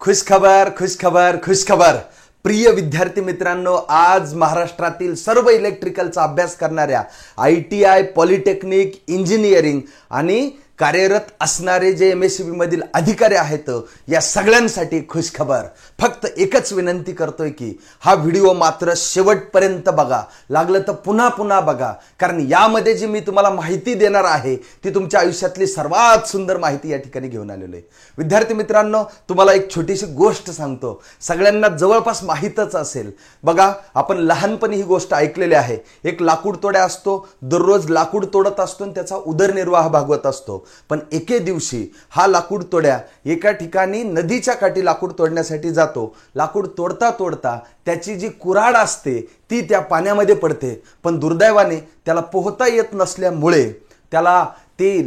खुशखबर खुशखबर खुशखबर। प्रिय विद्यार्थी मित्रांनो, आज महाराष्ट्रातील सर्व इलेक्ट्रिकलचा अभ्यास करणाऱ्या ITI, पॉलिटेक्निक, इंजिनिअरिंग आणि कार्यरत असणारे जे MSCB मधील अधिकारी आहेत, या सगळ्यांसाठी खुशखबर। फक्त एकच विनंती करतोय की हा व्हिडिओ मात्र शेवटपर्यंत बघा, लागलं तर पुन्हा पुन्हा बघा, कारण यामध्ये जी मी तुम्हाला माहिती देणार आहे ती तुमच्या आयुष्यातली सर्वात सुंदर माहिती या ठिकाणी घेऊन आलेलो आहे। विद्यार्थी मित्रांनो, तुम्हाला एक छोटीशी गोष्ट सांगतो, सगळ्यांना जवळपास माहीतच असेल। बघा, आपण लहानपणी ही गोष्ट ऐकलेली आहे। एक लाकूड तोड्या असतो, दररोज लाकूड तोडत असतो आणि त्याचा उदरनिर्वाह भागवत असतो। पण एके दिवशी हा लाकूड तोड्या एका ठिकाणी नदीच्या काठी लाकूड तोडण्यासाठी जातो। लाकूड तोडता तोडता त्याची जी कुऱ्हाड असते ती त्या पाण्यामध्ये पडते, पण दुर्दैवाने त्याला पोहता येत नसल्यामुळे त्याला ते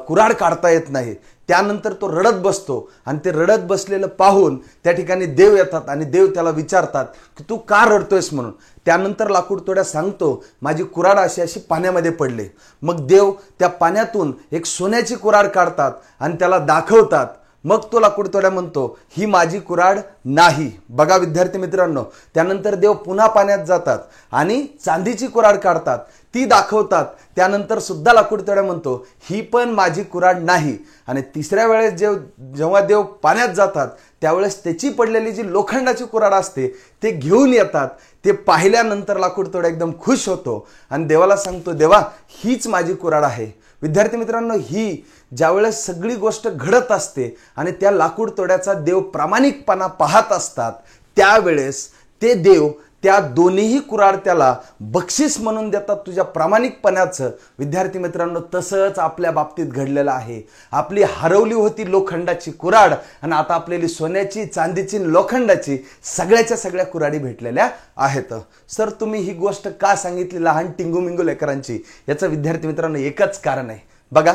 कुऱ्हाड काढता येत नाही। त्यानंतर तो रडत बसतो आणि ते रडत बसलेलं पाहून त्या ठिकाणी देव येतात आणि देव त्याला विचारतात की तू का रडतोयस म्हणून। त्यानंतर लाकूड तोड्या सांगतो, माझी कुऱ्हाड अशी अशी पाण्यामध्ये पडले। मग देव त्या पाण्यातून एक सोन्याची कुऱ्हाड काढतात आणि त्याला दाखवतात। मग तो लाकूड तोड्या म्हणतो, ही माझी कुऱ्हाड नाही। बघा विद्यार्थी मित्रांनो, त्यानंतर देव पुन्हा पाण्यात जातात आणि चांदीची कुऱ्हाड काढतात, ती दाखवतात। त्यानंतर सुद्धा लाकूड तोड्या म्हणतो, ही पण माझी कुऱ्हाड नाही। आणि तिसऱ्या वेळेस जेव्हा देव पाण्यात जातात त्यावेळेस त्याची पडलेली जी लोखंडाची कुऱ्हाड असते ते घेऊन येतात। ते पाहिल्यानंतर लाकूड तोड्या एकदम खुश होतो आणि देवाला सांगतो, देवा हीच माझी कुऱ्हाड आहे। विद्यार्थी मित्रांनो, ही ज्यावेळेस सगळी गोष्ट घडत असते आणि त्या लाकूड तोड्याचा देव प्रामाणिकपणा पाहत असतात, त्यावेळेस ते देव त्या दोन्हीही कुऱ्हाड त्याला बक्षीस म्हणून देतात तुझ्या प्रामाणिकपणाचं। विद्यार्थी मित्रांनो, तसंच आपल्या बाबतीत घडलेलं आहे। आपली हरवली होती लोखंडाची कुऱ्हाड आणि आता आपल्याला सोन्याची, चांदीची, लोखंडाची सगळ्याच्या सगळ्या कुऱ्हाडी भेटलेल्या आहेत। सर, तुम्ही ही गोष्ट का सांगितली लहान टिंगू मिंगू लेकरांची? याचं विद्यार्थी मित्रांनो एकच कारण आहे। बघा,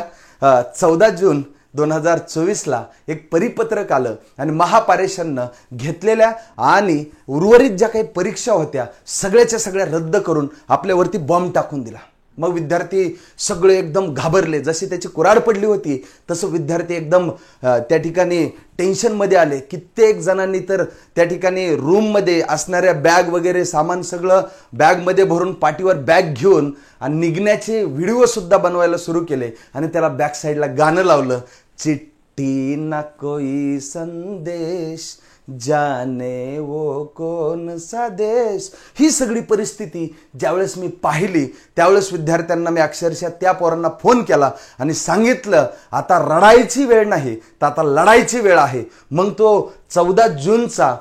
14 जून 2024ला एक परिपत्रक आलं आणि महापारेषणनं घेतलेल्या आणि उर्वरित ज्या काही परीक्षा होत्या सगळ्याच्या सगळ्या रद्द करून आपल्यावरती बॉम्ब टाकून दिला। मग विद्यार्थी सगळे एकदम घाबरले। जशी त्याची कुऱ्हाड पडली होती तसं विद्यार्थी एकदम त्या ठिकाणी टेन्शनमध्ये आले। कित्येक जणांनी तर त्या ठिकाणी रूममध्ये असणाऱ्या बॅग वगैरे सामान सगळं बॅगमध्ये भरून पाठीवर बॅग घेऊन आणि निघण्याचे व्हिडिओ सुद्धा बनवायला सुरू केले आणि त्याला बॅक साईडला गाणं लावलं, चिट्ठी ना कोई संदेश जाने वो कौन सा देश। ही सगळी परिस्थिती ज्यावेळेस मी पाहिली त्यावेळेस विद्यार्थ्यांना मी अक्षरशः त्या पोरांना फोन केला आणि सांगितलं, आता रडायची वेळ नाही तर आता लढायची वेळ आहे। मग तो 14 जूनचा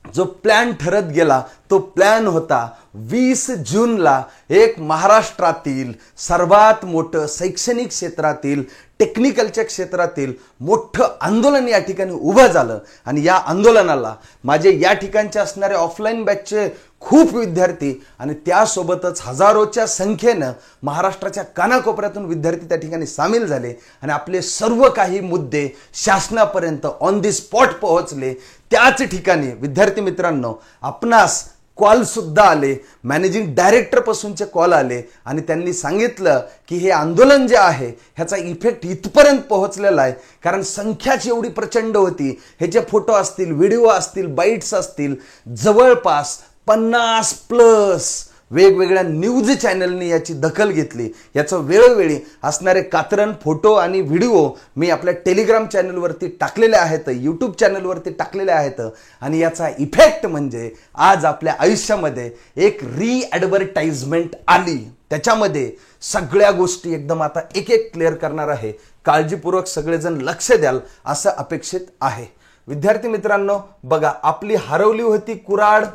जो प्लॅन ठरत गेला तो प्लॅन होता 20 जूनला एक महाराष्ट्रातील सर्वात मोठं शैक्षणिक क्षेत्रातील, टेक्निकलच्या क्षेत्रातील मोठं आंदोलन या ठिकाणी उभं झालं। आणि या आंदोलनाला माझे या ठिकाणचे असणारे ऑफलाईन बॅचचे खूप विद्यार्थी आणि त्यासोबतच हजारोच्या संख्येनं महाराष्ट्राच्या कानाकोपऱ्यातून विद्यार्थी त्या ठिकाणी सामील झाले आणि आपले सर्व काही मुद्दे शासनापर्यंत ऑन दी स्पॉट पोहोचले। त्याच ठिकाणी विद्यार्थी मित्रांनो आपणास कॉल सुद्धा आले, मॅनेजिंग डायरेक्टर पासूनचे कॉल आले आणि त्यांनी सांगितलं की हे आंदोलन जे आहे ह्याचा इफेक्ट इथपर्यंत पोहोचलेला आहे, कारण संख्याच एवढी प्रचंड होती। ह्याचे फोटो असतील, व्हिडिओ असतील, बाईट्स असतील, जवळपास 50+ वेगवेगळ्या न्यूज चॅनलनी याची दखल घेतली। याचं वेळोवेळी असणारे कात्रण फोटो आणि व्हिडिओ मी आपल्या टेलिग्राम चॅनलवरती टाकलेले आहेत, यूट्यूब चॅनलवरती टाकलेले आहेत। आणि याचा इफेक्ट म्हणजे आज आपल्या आयुष्यामध्ये एक ॲडव्हर्टाइजमेंट आली। त्याच्यामध्ये सगळ्या गोष्टी एकदम आता एक एक क्लिअर करणार आहे। काळजीपूर्वक सगळेजण लक्ष द्याल असं अपेक्षित आहे। विद्यार्थी मित्रांनो, बघा, आपली हरवली होती कुऱ्हाड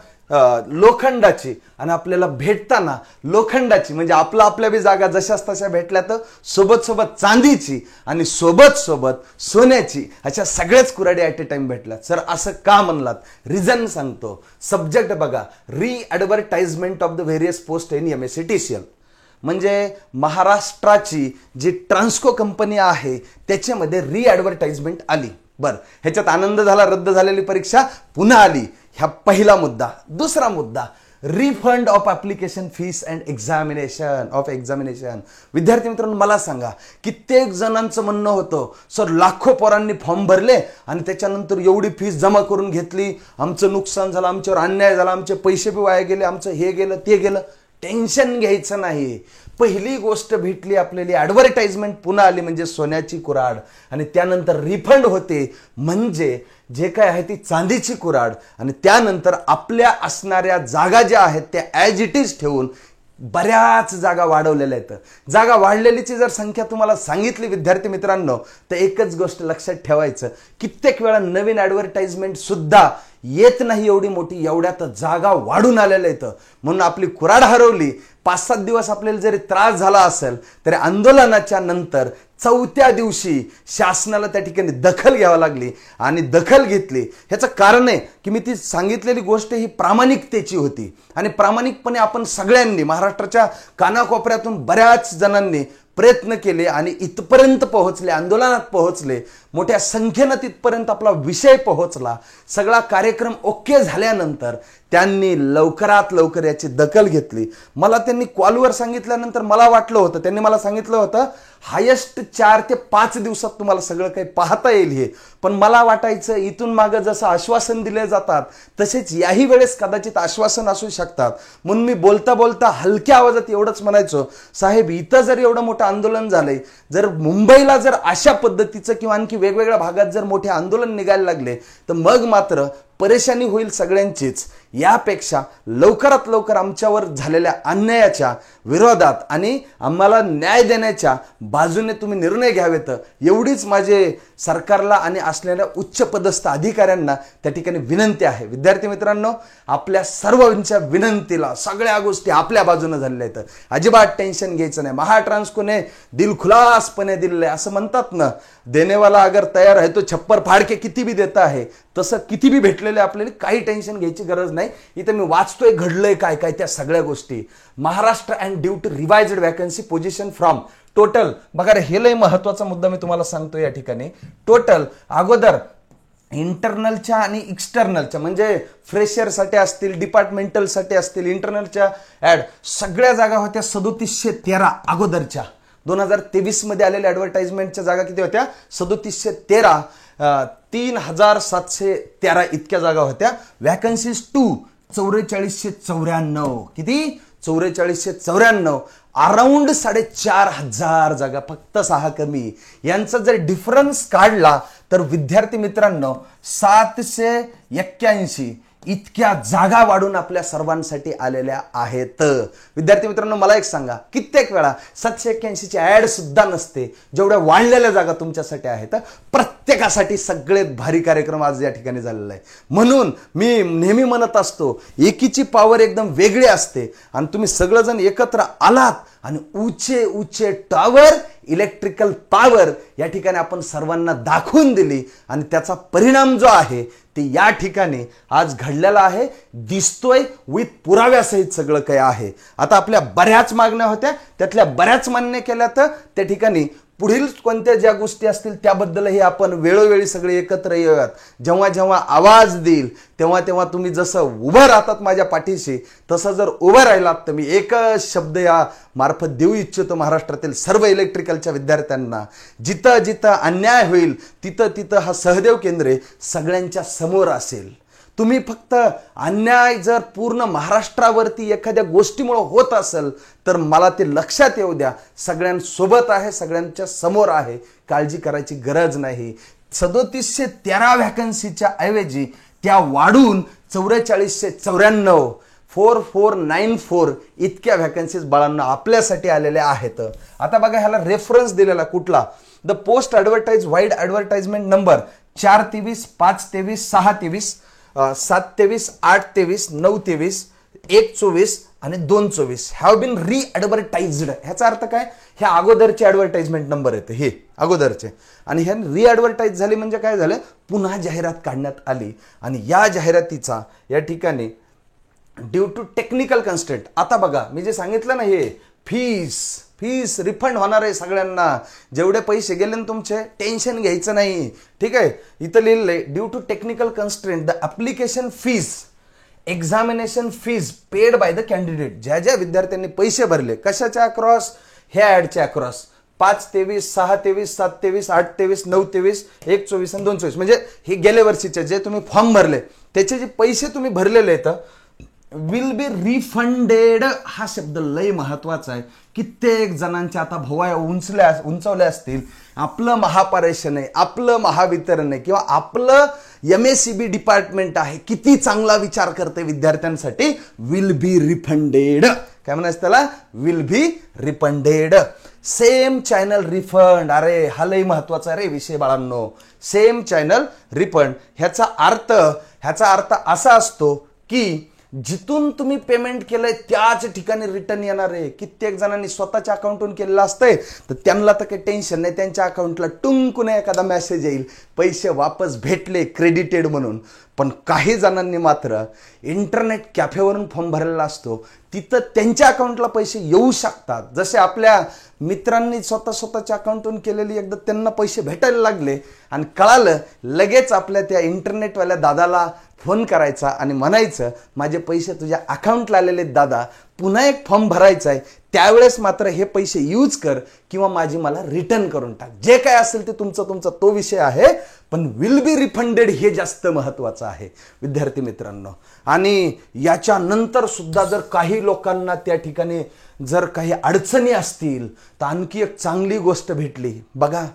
लोखंडाची आणि आपल्याला भेटताना लोखंडाची म्हणजे आपल्या बी जागा जशाच तशा भेटल्या, तर सोबत सोबत चांदीची आणि सोबत सोबत सोन्याची अशा सगळ्याच कुऱ्हाडी ॲट ए टाइम भेटल्या। सर, असं का म्हणलात? रिझन सांगतो। सब्जेक्ट बघा, advertisement of the various post in MSCTCL, म्हणजे महाराष्ट्राची जी ट्रान्सको कंपनी आहे त्याच्यामध्ये ॲडव्हर्टाइजमेंट आली। बरं, ह्याच्यात आनंद झाला, रद्द झालेली परीक्षा पुन्हा आली। ह्या पहिला मुद्दा। दुसरा मुद्दा, refund of application fees and examination. विद्यार्थी मित्रांनो, मला सांगा, कित्येक जणांचं म्हणणं होतं, सर लाखो पोरांनी फॉर्म भरले आणि त्याच्यानंतर एवढी फीस जमा करून घेतली, आमचं नुकसान झालं, आमच्यावर अन्याय झाला, आमचे पैसे बी वाया गेले, आमचं हे गेलं ते गेलं. टेन्शन घ्यायचं नाही. पहिली गोष्ट भेटली आपल्याला, ॲडव्हर्टाइजमेंट पुन्हा आली म्हणजे सोन्याची कुऱ्हाड, आणि त्यानंतर रिफंड होते म्हणजे जे काय आहे ती चांदीची कुऱ्हाड, आणि त्यानंतर आपल्या असणाऱ्या जागा ज्या आहेत त्या ॲज इट इज ठेवून बऱ्याच जागा वाढवलेल्या आहेत. जागा वाढलेलीची जर संख्या तुम्हाला सांगितली विद्यार्थी मित्रांनो, तर एकच गोष्ट लक्षात ठेवायचं, कित्येक वेळा नवीन ॲडव्हर्टाइजमेंट सुद्धा येत नाही एवढी मोठी, एवढ्यात जागा वाढून आलेल्या आहेत. म्हणून आपली कुऱ्हाड हरवली. 5-7 दिवस आपल्याला जरी त्रास झाला असेल तरी आंदोलनाच्या नंतर 4थ्या दिवशी शासनाला त्या ठिकाणी दखल घ्यावी लागली, आणि दखल घेतली. ह्याचं कारण आहे की मी ती सांगितलेली गोष्ट ही प्रामाणिकतेची होती, आणि प्रामाणिकपणे आपण सगळ्यांनी महाराष्ट्राच्या कानाकोपऱ्यातून बऱ्याच जणांनी प्रयत्न केले आणि इथपर्यंत पोहोचले, आंदोलनात पोहोचले. मोठ्या संख्येनं तिथपर्यंत आपला विषय पोहोचला. सगळा कार्यक्रम ओके झाल्यानंतर त्यांनी लवकरात लवकर याची दखल घेतली. मला त्यांनी कॉलवर सांगितल्यानंतर मला वाटलं होतं, त्यांनी मला सांगितलं होतं हायेस्ट 4 ते 5 दिवसात तुम्हाला सगळं काही पाहता येईल हे. पण मला वाटायचं इथून मागं जसं आश्वासन दिले जातात तसेच याही वेळेस कदाचित आश्वासन असू शकतात. म्हणून मी बोलता बोलता हलक्या आवाजात एवढंच म्हणायचो, साहेब इथं जर एवढं मोठं आंदोलन झालंय, जर मुंबईला जर अशा पद्धतीचं किंवा आणखी वेगवेगळ्या भागात जर मोठे आंदोलन निघायला लागले तर मग मात्र परेशानी होईल सगळ्यांचीच. यापेक्षा लवकरात लवकर आमच्यावर झालेल्या अन्यायाच्या विरोधात आणि आम्हाला न्याय देण्याच्या बाजूने तुम्ही निर्णय घ्यावेत, एवढीच माझे सरकारला आणि असलेल्या उच्च पदस्थ अधिकाऱ्यांना त्या ठिकाणी विनंती आहे. विद्यार्थी मित्रांनो, आपल्या सर्वांच्या विनंतीला सगळ्या गोष्टी आपल्या बाजूने झालेल्या आहेत. अजिबात टेन्शन घ्यायचं नाही. महाट्रान्सको ने दिलखुलासपणे दिलेलं आहे. असं म्हणतात ना, देनेवाला अगर तयार आहे तो छप्पर फाडके किती भी देता है, तसं किती बी भेटलेले आपल्याला काही टेन्शन घ्यायची गरज नाही. इथं मी वाचतोय घडलंय काय काय त्या सगळ्या गोष्टी. Maharashtra and due to revised vacancy position from total, बघा हे लय महत्वाचा मुद्दा मी तुम्हाला सांगतो या ठिकाणी. टोटल अगोदर इंटरनलच्या आणि एक्सटर्नलच्या म्हणजे फ्रेशरसाठी असतील, डिपार्टमेंटलसाठी असतील, इंटरनलच्या ऍड सगळ्या जागा होत्या 3713 अगोदरच्या. 2023 मध्ये आलेल्या ॲडव्हर्टाइजमेंटच्या जागा किती होत्या? 3713. 3713 इतक्या जागा होत्या. वॅकन्सीज 4494. किती? 4494. अराउंड 4500 जागा, फक्त 6 कमी. यांचा जर डिफरन्स काढला तर विद्यार्थी मित्रांनो 781 इतक्या जागा वाढून आपल्या सर्वांसाठी आलेल्या आहेत. विद्यार्थी मित्रांनो, मला एक सांगा, कित्येक वेळा 781 ची ऍड सुद्धा नसते, जेवढ्या वाढलेल्या जागा तुमच्यासाठी आहेत. प्रत्येकासाठी सगळ्यात भारी कार्यक्रम आज या ठिकाणी झालेला आहे. म्हणून मी नेहमी म्हणत असतो, एकीची पॉवर एकदम वेगळी असते, आणि तुम्ही सगळेजण एकत्र आलात आणि उच्चे उच्चे टॉवर इलेक्ट्रिकल पॉवर या ठिकाणी आपण सर्वांना दाखवून दिली, आणि त्याचा परिणाम जो आहे ते या ठिकाणी आज घडलेला आहे, दिसतोय. विथ पुराव्यासहित सगळं काही आहे. आता आपल्या बऱ्याच मागण्या होत्या, त्यातल्या बऱ्याच मान्य केल्या. तर त्या ठिकाणी पुढील कोणत्या ज्या गोष्टी असतील त्याबद्दलही आपण वेळोवेळी सगळे एकत्र येऊयात. जेव्हा जेव्हा आवाज देईल तेव्हा तेव्हा तुम्ही जसं उभं राहतात माझ्या पाठीशी, तसं जर उभं राहिलात तर मी एकच शब्द या मार्फत देऊ इच्छितो महाराष्ट्रातील सर्व इलेक्ट्रिकलच्या विद्यार्थ्यांना, जिथं जिथं अन्याय होईल तिथं तिथं हा सहदेव केंद्रे सगळ्यांच्या समोर असेल. तुम्ही फक्त अन्याय जर पूर्ण महाराष्ट्रावरती एखाद्या गोष्टीमुळे होत असेल तर मला ते लक्षात येऊ द्या, सगळ्यांसोबत आहे, सगळ्यांच्या समोर आहे, काळजी करायची गरज नाही. 3713 व्हॅकन्सीच्या ऐवजी त्या वाढून 4494 4494 इतक्या व्हॅकन्सीज बाळांना आपल्यासाठी आलेल्या आहेत. आता बघा ह्याला रेफरन्स दिलेला कुठला? The post advertise wide advertisement number 423 523 623 723 823 923 124 आणि 224 हॅव बीन री ॲडव्हर्टाइज्ड. ह्याचा अर्थ काय? ह्या अगोदरचे ॲडव्हर्टाइजमेंट नंबर येते, हे अगोदरचे, आणि ह्या री ॲडव्हर्टाइज झाली म्हणजे काय झालं? पुन्हा जाहिरात काढण्यात आली, आणि या जाहिरातीचा या ठिकाणी ड्यू टू टेक्निकल कन्स्ट्रेंट. आता बघा मी जे सांगितलं ना, हे फीस रिफंड होणार आहे सगळ्यांना. जेवढे पैसे गेले ना तुमचे, टेन्शन घ्यायचं नाही, ठीक आहे. इथं लिहिलंय due to technical constraint the application fees examination fees paid by the candidate. ज्या ज्या विद्यार्थ्यांनी पैसे भरले कशाच्या अक्रॉस, ह्या ऍडच्या अक्रॉस 5-23, 6-23, 7-23, 8-23, 9-23, 1-24 आणि 2-24, म्हणजे हे गेल्या वर्षीचे जे तुम्ही फॉर्म भरले त्याचे जे पैसे तुम्ही भरलेले आहेत विल बी रिफंडेड. हा शब्द लय महत्वाचा आहे. कित्येक जणांच्या आता भोवया उंचवल्या असतील. आपलं महापारेषण आहे, आपलं महावितरण आहे किंवा आपलं MSEB डिपार्टमेंट आहे, किती चांगला विचार करते विद्यार्थ्यांसाठी. विल बी रिफंडेड, काय म्हणायचं त्याला, will be refunded. Same channel refund, अरे हा लय महत्वाचा रे विषय बाळांनो. सेम चॅनल रिफंड ह्याचा अर्थ असा असतो की जिथून तुम्ही पेमेंट केलंय त्याच ठिकाणी रिटर्न येणार आहे. कित्येक जणांनी स्वतःच्या अकाउंटून केलेलं असतंय तर त्यांना तर काही टेन्शन नाही, त्यांच्या अकाउंटला टुंकून एखादा मेसेज येईल पैसे वापस भेटले क्रेडिटेड म्हणून. पण काही जणांनी मात्र इंटरनेट कॅफेवरून फॉर्म भरलेला असतो, तिथं त्यांच्या अकाउंटला पैसे येऊ शकतात. जसे आपल्या मित्रांनी स्वतःच्या अकाउंटून केलेली एकदा त्यांना पैसे भेटायला लागले आणि कळालं, लगेच आपल्या त्या इंटरनेटवाल्या दादाला फोन करायचा आणि म्हणायचं माझे पैसे तुझ्या अकाउंटला आलेले दादा, पुन्हा एक फॉर्म भरायचा आहे, त्यावेळेस मात्र हे पैसे यूज कर किंवा माझी मला रिटर्न करून टाक. जे काय असेल ते तुमचा तो विषय आहे, पण विल बी रिफंडेड हे जास्त महत्वाचं आहे विद्यार्थी मित्रांनो. आणि याच्यानंतर सुद्धा जर काही लोकांना त्या ठिकाणी जर काही अडचणी असतील तर आणखी एक चांगली गोष्ट भेटली बघा.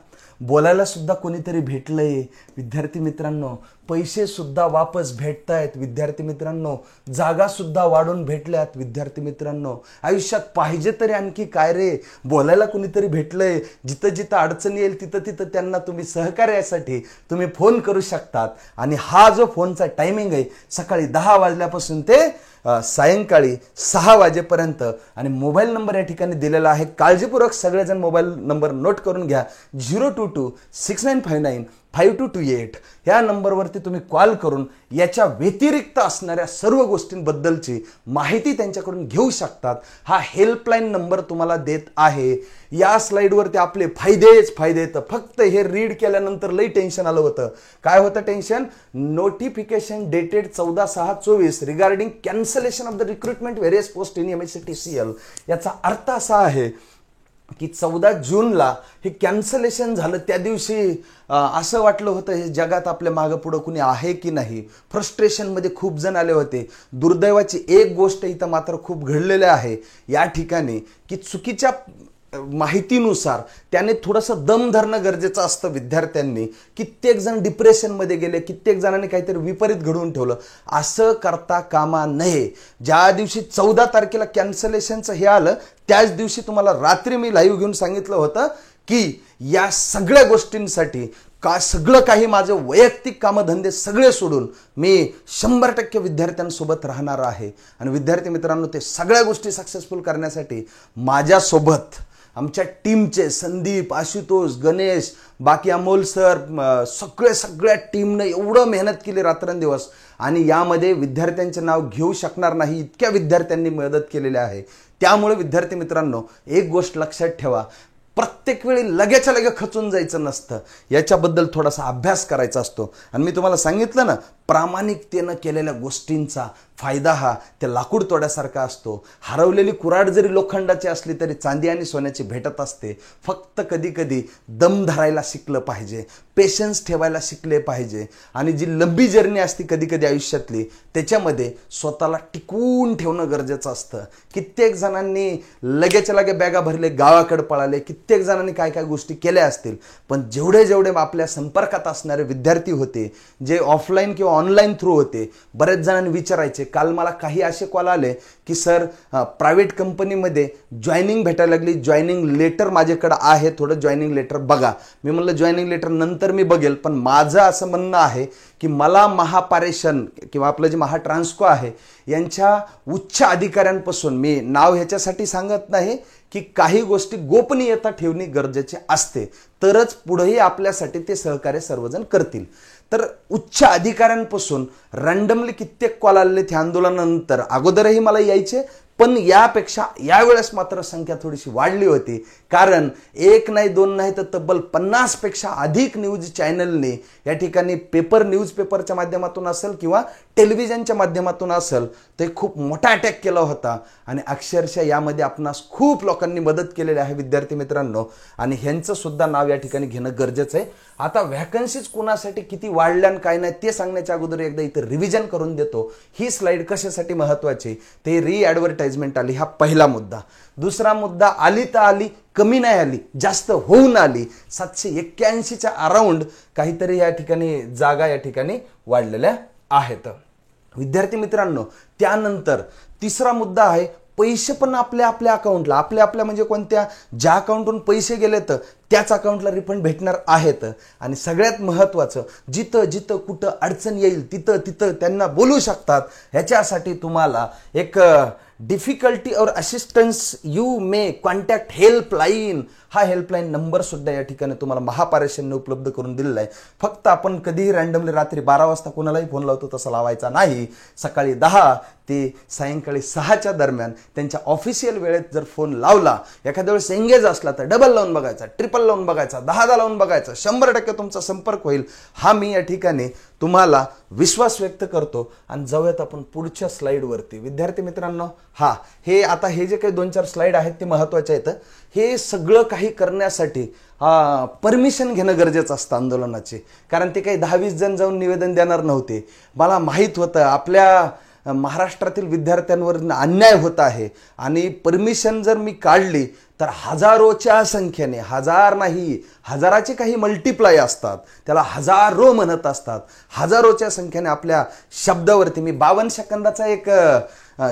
बोलायला सुद्धा कोणीतरी भेटलंय विद्यार्थी मित्रांनो. पैसे सुद्धा वापस भेटतायत विद्यार्थी मित्रांनो. जागा सुद्धा वाढून भेटल्यात विद्यार्थी मित्रांनो. आयुष्यात पाहिजे तरी आणखी काय रे. बोलायला कोणीतरी भेटलंय. जिथं जिथं अडचणी येईल तिथं त्यांना तुम्ही सहकार्यासाठी तुम्ही फोन करू शकतात. आणि हा जो फोनचा टायमिंग आहे सकाळी 10 वाजल्यापासून ते सायंकाळी 6 वाजेपर्यंत. आणि मोबाईल नंबर या ठिकाणी दिलेला आहे. काळजीपूर्वक सगळेजण मोबाईल नंबर नोट करून घ्या. 02269595228 ह्या नंबरवरती तुम्ही कॉल करून याच्या व्यतिरिक्त असणाऱ्या सर्व गोष्टींबद्दलची माहिती त्यांच्याकडून घेऊ शकतात. हा हेल्पलाईन नंबर तुम्हाला देत आहे. या स्लाइडवरती आपले फायदेच फायदे आहेत. फक्त हे रीड केल्यानंतर लई टेन्शन आलं होतं. काय होतं tension, notification dated 14/6/24 regarding cancellation of the recruitment various post in MSETCL. याचा अर्थ असा आहे की 14 जूनला हे कॅन्सलेशन झालं. त्या दिवशी असं वाटलं होतं हे जगात आपल्या मागं पुढं कुणी आहे की नाही. फ्रस्ट्रेशनमध्ये खूप जण आले होते. दुर्दैवाची एक गोष्ट इथं मात्र खूप घडलेली आहे या ठिकाणी की चुकीच्या माहितीनुसार त्याने थोडंसं दम धरणं गरजेचं असतं विद्यार्थ्यांनी. कित्येक जण डिप्रेशनमध्ये गेले, कित्येक जणांनी काहीतरी विपरीत घडवून ठेवलं. असं करता कामा नये. ज्या दिवशी 14 तारखेला कॅन्सलेशनचं हे आलं त्याच दिवशी तुम्हाला रात्री मी लाईव्ह घेऊन सांगितलं होतं की या सगळ्या गोष्टींसाठी सगळं काही माझं वैयक्तिक कामधंदे सगळे सोडून मी 100% विद्यार्थ्यांसोबत राहणार आहे. आणि विद्यार्थी मित्रांनो, ते सगळ्या गोष्टी सक्सेसफुल करण्यासाठी माझ्यासोबत आमच्या टीमचे संदीप, आशुतोष, गणेश, बाकी अमोल सर, सगळ्या टीमनं एवढं मेहनत केली रात्रंदिवस. आणि यामध्ये विद्यार्थ्यांचे नाव घेऊ शकणार नाही इतक्या विद्यार्थ्यांनी मदत केलेली आहे. त्यामुळे विद्यार्थी मित्रांनो, एक गोष्ट लक्षात ठेवा, प्रत्येक वेळी लगेच्या लगे खचून जायचं नसतं. याच्याबद्दल थोडासा अभ्यास करायचा असतो. आणि मी तुम्हाला सांगितलं ना, प्रामाणिकतेनं केलेल्या गोष्टींचा फायदा हा त्या लाकूड तोड्यासारखा असतो. हरवलेली कुऱ्हाड जरी लोखंडाची असली तरी चांदी आणि सोन्याची भेटत असते. फक्त कधी कधी दम धरायला शिकलं पाहिजे, पेशन्स ठेवायला शिकले पाहिजे. आणि जी लंबी जर्नी असते कधी कधी आयुष्यातली, त्याच्यामध्ये स्वतःला टिकवून ठेवणं गरजेचं असतं. कित्येक जणांनी लगेच्या लगे बॅगा भरले, गावाकडे पळाले. कित्येक जणांनी काय काय गोष्टी केल्या असतील. पण जेवढे आपल्या संपर्कात असणारे विद्यार्थी होते, जे ऑफलाईन किंवा ऑनलाईन थ्रू होते, बरेच जणांनी विचारायचे. काल मला काही असे कॉल आले की सर प्रायव्हेट कंपनीमध्ये जॉईनिंग भेटायला लागली, जॉईनिंग लेटर माझ्याकडे आहे, थोडं जॉईनिंग लेटर बघा. मी म्हणलं जॉईनिंग लेटर नंतर मी बघेल, पण माझं असं म्हणणं आहे की मला महापारेषण किंवा आपलं जे महाट्रान्सको आहे यांच्या उच्च अधिकाऱ्यांपासून, मी नाव ह्याच्यासाठी सांगत नाही की काही गोष्टी गोपनीयता ठेवणे गरजेचे असते, तरच पुढेही आपल्यासाठी ते सहकार्य सर्वजण करतील. तर उच्च अधिकाऱ्यांपासून रँडमली कित्येक कॉल आलेले त्या आंदोलनानंतर. अगोदरही मला यायचे, पण यापेक्षा यावेळेस मात्र संख्या थोडीशी वाढली होती, कारण एक नाही दोन नाही तर तब्बल 50 पेक्षा अधिक न्यूज चॅनलने या ठिकाणी न्यूजपेपरच्या माध्यमातून असेल किंवा टेलिव्हिजनच्या माध्यमातून असेल ते खूप मोठा अटॅक केला होता आणि अक्षरशः यामध्ये आपणास खूप लोकांनी मदत केलेली आहे विद्यार्थी मित्रांनो, आणि ह्यांचं सुद्धा नाव या ठिकाणी घेणं गरजेचं आहे. आता व्हॅकन्सीज कुणासाठी किती वाढल्या आणि काय नाही ते सांगण्याच्या अगोदर एकदा इथे रिव्हिजन करून देतो. ही स्लाइड कशासाठी महत्वाची ते ॲडव्हर्टाइजमेंट आली, हा पहिला मुद्दा. दुसरा मुद्दा, आली तर आली, कमी नाही आली, जास्त होऊन आली. 781च्या अराउंड काहीतरी या ठिकाणी जागा या ठिकाणी वाढलेल्या आहेत विद्यार्थी मित्रांनो. त्यानंतर तिसरा मुद्दा आहे, पैसे पण आपल्या अकाउंटला, आपल्या म्हणजे कोणत्या, ज्या अकाउंटवरून पैसे गेले तर त्याच अकाउंटला रिफंड भेटणार आहेत. आणि सगळ्यात महत्त्वाचं, जिथं कुठं अडचण येईल तिथं त्यांना बोलू शकतात. ह्याच्यासाठी तुम्हाला एक डिफिकल्टी और assistance you may contact helpline, हा हेल्पलाईन नंबर सुद्धा या ठिकाणी तुम्हाला महापारेषणने उपलब्ध करून दिलेला आहे. फक्त आपण कधीही रँडमली रात्री 12 वाजता कोणालाही फोन लावतो तसा लावायचा नाही. सकाळी 10 ते सायंकाळी 6च्या दरम्यान त्यांच्या ऑफिशियल वेळेत जर फोन लावला, एखाद्या वेळेस एंगेज असला तर डबल लावून बघायचा, ट्रिपल लावून बघायचा, 10 लावून बघायचा, 100% तुमचा संपर्क होईल. हा मी या ठिकाणी तुम्हाला विश्वास व्यक्त करतो. आणि जाऊयात आपण पुढच्या स्लाइडवरती विद्यार्थी मित्रांनो. हे आता हे जे काही 2-4 स्लाइड आहेत ते महत्वाचे आहेत. हे सगळं काही करण्यासाठी परमिशन घेणं गरजेचं असतं आंदोलनाचे, कारण ते काही 10-20 जण जाऊन निवेदन देणार नव्हते. मला माहीत होतं आपल्या महाराष्ट्रातील विद्यार्थ्यांवर अन्याय होत आहे आणि परमिशन जर मी काढली तर हजारोच्या संख्येने, हजार नाही हजाराचे काही मल्टिप्लाय असतात, त्याला हजारो म्हणत असतात, हजारोच्या संख्येने आपल्या शब्दावरती. मी 52 सेकंदाचा एक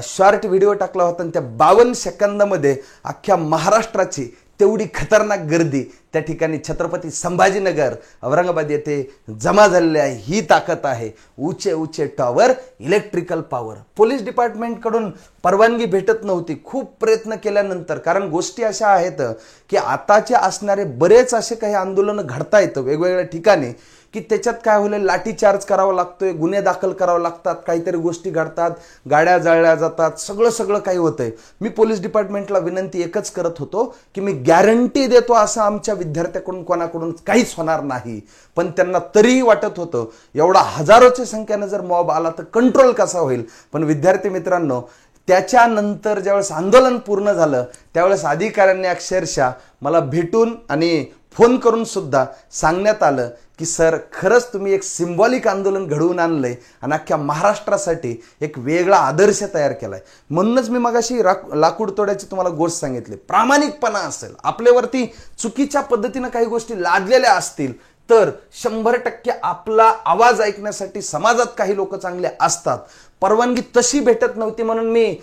शॉर्ट व्हिडिओ टाकला होता आणि त्या 52 सेकंदामध्ये अख्ख्या महाराष्ट्राची तेवढी खतरनाक गर्दी त्या ठिकाणी छत्रपती संभाजीनगर औरंगाबाद येथे जमा झालेली आहे. ही ताकद आहे. उचे टॉवर, इलेक्ट्रिकल पॉवर. पोलीस डिपार्टमेंटकडून परवानगी भेटत नव्हती खूप प्रयत्न केल्यानंतर, कारण गोष्टी अशा आहेत की आताचे असणारे बरेच असे काही आंदोलन घडता येतं वेगवेगळ्या ठिकाणी की त्याच्यात काय होईल, लाठीचार्ज करावा लागतोय, गुन्हे दाखल करावे लागतात, काहीतरी गोष्टी घडतात, गाड्या जाळल्या जातात, सगळं काही होतंय. मी पोलीस डिपार्टमेंटला विनंती एकच करत होतो की मी गॅरंटी देतो असं आमच्या विद्यार्थ्याकडून कोणाकडून काहीच होणार नाही. पण त्यांना तरीही वाटत होतं एवढा हजारोच्या संख्येने जर मॉब आला तर कंट्रोल कसा होईल. पण विद्यार्थी मित्रांनो, त्याच्यानंतर ज्यावेळेस आंदोलन पूर्ण झालं त्यावेळेस अधिकाऱ्यांनी अक्षरशः मला भेटून आणि फोन करून सुद्धा सांगण्यात आलं की सर, खरंच तुम्ही एक सिंबॉलिक आंदोलन घडवून आणलंय आणि अख्ख्या महाराष्ट्रासाठी एक वेगळा आदर्श तयार केलाय. म्हणूनच मी मगाशी लाकूड तोड्याची तुम्हाला गोष्ट सांगितली. प्रामाणिकपणा असेल, आपल्यावरती चुकीच्या पद्धतीनं काही गोष्टी लादलेल्या असतील तर 100% आपला आवाज ऐकण्यासाठी समाजात काही लोक चांगले असतात. परवानगी तशी भेटत नव्हती म्हणून मी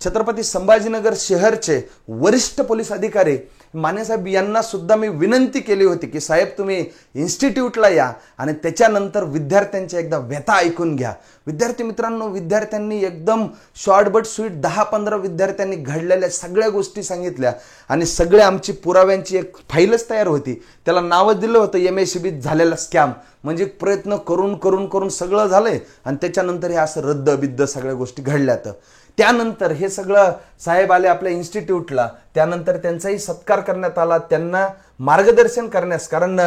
छत्रपती संभाजीनगर शहरचे वरिष्ठ पोलीस अधिकारी मानेसाहेब यांना सुद्धा मी विनंती केली होती की साहेब, तुम्ही इन्स्टिट्यूटला या आणि त्याच्यानंतर विद्यार्थ्यांच्या एकदा व्यथा ऐकून घ्या. विद्यार्थी मित्रांनो, विद्यार्थ्यांनी एकदम शॉर्ट बट स्वीट 10-15 विद्यार्थ्यांनी घडलेल्या सगळ्या गोष्टी सांगितल्या आणि सगळ्या आमची पुराव्यांची एक फाईलच तयार होती. त्याला नावच दिलं होतं MACB झालेला स्कॅम. म्हणजे प्रयत्न करून सगळं झालंय आणि त्याच्यानंतर हे असं रद्द सगळ्या गोष्टी घडल्यात. त्यानंतर हे सगळं साहेब आले आपल्या इन्स्टिट्यूटला, त्यानंतर त्यांचाही सत्कार करण्यात आला, त्यांना मार्गदर्शन करण्यास, कारण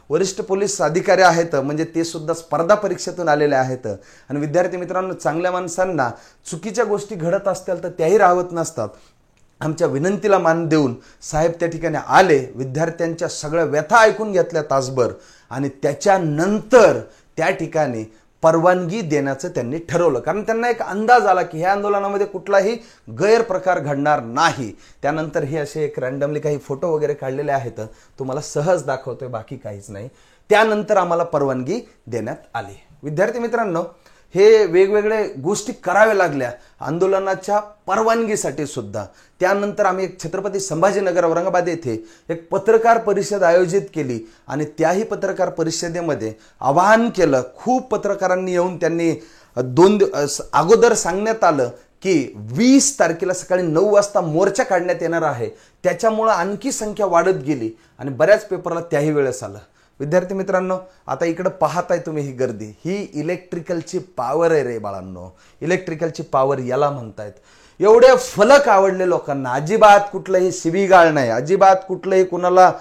वरिष्ठ पोलीस अधिकारी आहेत म्हणजे ते सुद्धा स्पर्धा परीक्षेतून आलेले आहेत. आणि विद्यार्थी मित्रांनो, चांगल्या माणसांना चुकीच्या गोष्टी घडत असतील तर त्याही राहत नसतात. आमच्या विनंतीला मान देऊन साहेब त्या ठिकाणी आले, विद्यार्थ्यांच्या सगळ्या व्यथा ऐकून घेतल्या तासभर आणि त्याच्यानंतर त्या ठिकाणी परवानगी देण्याचं त्यांनी ठरवलं. कारण त्यांना एक अंदाज आला की ह्या आंदोलनामध्ये कुठलाही गैरप्रकार घडणार नाही. त्यानंतर हे असे एक रँडमली काही फोटो वगैरे काढलेले आहेत, तुम्हाला सहज दाखवतोय, बाकी काहीच नाही. त्यानंतर आम्हाला परवानगी देण्यात आली. विद्यार्थी मित्रांनो, हे वेगवेगळे गोष्टी कराव्या लागल्या आंदोलनाच्या परवानगीसाठी सुद्धा. त्यानंतर आम्ही एक छत्रपती संभाजीनगर औरंगाबाद येथे एक पत्रकार परिषद आयोजित केली आणि त्याही पत्रकार परिषदेमध्ये आवाहन केलं. खूप पत्रकारांनी येऊन त्यांनी 2 दिवस अगोदर सांगण्यात आलं की 20 तारखेला सकाळी 9 वाजता मोर्चा काढण्यात येणार आहे. त्याच्यामुळं आणखी संख्या वाढत गेली आणि बऱ्याच पेपरला त्याही वेळेस आलं. विद्यार्थी मित्रांनो, आता इकडे पाहताय तुम्ही ही गर्दी, ही इलेक्ट्रिकलची पॉवर आहे रे बाळांनो. इलेक्ट्रिकलची पॉवर याला म्हणतायत. एवढे फलक आवडले लोकांना, अजिबात कुठलंही शिवीगाळ नाही, अजिबात कुठलंही कुणाला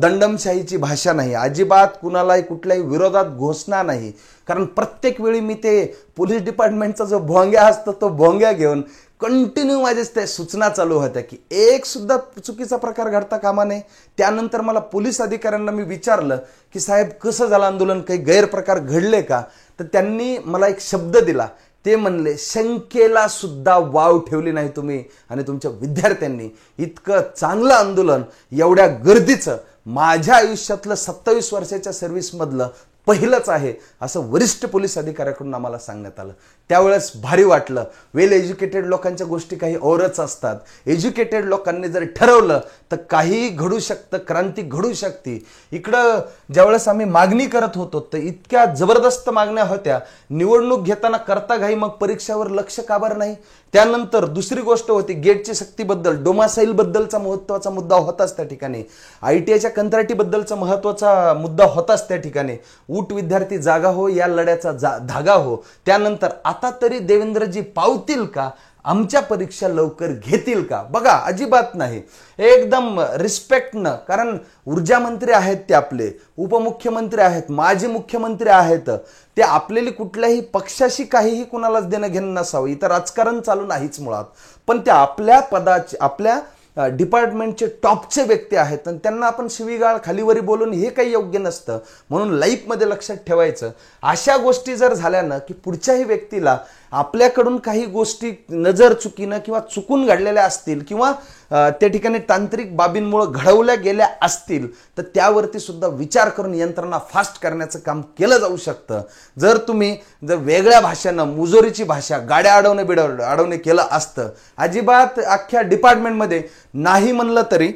दंडमशाहीची भाषा नाही, अजिबात कुणालाही कुठल्याही विरोधात घोषणा नाही. कारण प्रत्येक वेळी मी ते पोलीस डिपार्टमेंटचा जो भोंग्या असतो तो भोंग्या घेऊन कंटिन्यू माझ्या त्या सूचना चालू होत्या की एक सुद्धा चुकीचा प्रकार घडता कामा नये. त्यानंतर मला पोलीस अधिकाऱ्यांना मी विचारलं की साहेब कसं झालं आंदोलन, काही गैरप्रकार घडले का? तर त्यांनी मला एक शब्द दिला, ते म्हणले शंकेला सुद्धा वाव ठेवली नाही तुम्ही आणि तुमच्या विद्यार्थ्यांनी. इतकं चांगलं आंदोलन एवढ्या गर्दीचं माझ्या आयुष्यातलं 27 वर्षाच्या सर्व्हिसमधलं पहिलंच आहे असं वरिष्ठ पोलीस अधिकाऱ्याकडून आम्हाला सांगण्यात आलं. त्यावेळेस भारी वाटलं. वेल एज्युकेटेड लोकांच्या गोष्टी काही औरच असतात. एज्युकेटेड लोकांनी जर ठरवलं तर काहीही घडू शकतं, क्रांती घडू शकते. इकडं ज्यावेळेस आम्ही मागणी करत होतो तर इतक्या जबरदस्त मागण्या होत्या, निवडणूक घेताना करता घाई मग परीक्षावर लक्ष का बरं नाही. त्यानंतर दुसरी गोष्ट होती गेटची सक्तीबद्दल, डोमासाईल बद्दलचा महत्त्वाचा मुद्दा होताच त्या ठिकाणी, ITIच्या कंत्राटीबद्दलचा महत्त्वाचा मुद्दा होताच त्या ठिकाणी. ऊट विद्यार्थी जागा हो या लढ्याचा धागा हो. त्यानंतर आता तरी देवेंद्रजी पावतील का, आमच्या परीक्षा लवकर घेतील का? बघा अजिबात नाही, एकदम रिस्पेक्टनं. कारण ऊर्जा मंत्री आहेत ते आपले, उपमुख्यमंत्री आहेत, माजी मुख्यमंत्री आहेत, ते आपल्याला कुठल्याही पक्षाशी काहीही कुणालाच देणं घेणं नसावं, इथं राजकारण चालू नाहीच मुळात. पण ते आपल्या पदाचे, आपल्या डिपार्टमेंटचे टॉपचे व्यक्ती आहेत आणि त्यांना आपण शिवीगाळ खालीवरी बोलून हे काही योग्य नसतं. म्हणून लाईफमध्ये लक्षात ठेवायचं, अशा गोष्टी जर झाल्या ना की पुढच्याही व्यक्तीला आपल्याकडून काही गोष्टी नजर चुकीनं किंवा चुकून घडलेल्या असतील किंवा त्या ठिकाणी तांत्रिक बाबींमुळे घडवल्या गेल्या असतील तर त्यावरती सुद्धा विचार करून यंत्रणा फास्ट करण्याचं काम केलं जाऊ शकतं. जर तुम्ही वेगळ्या भाषेनं, मुजोरीची भाषा, गाड्या अडवणे केलं असतं, अजिबात अख्ख्या डिपार्टमेंटमध्ये नाही म्हणलं तरी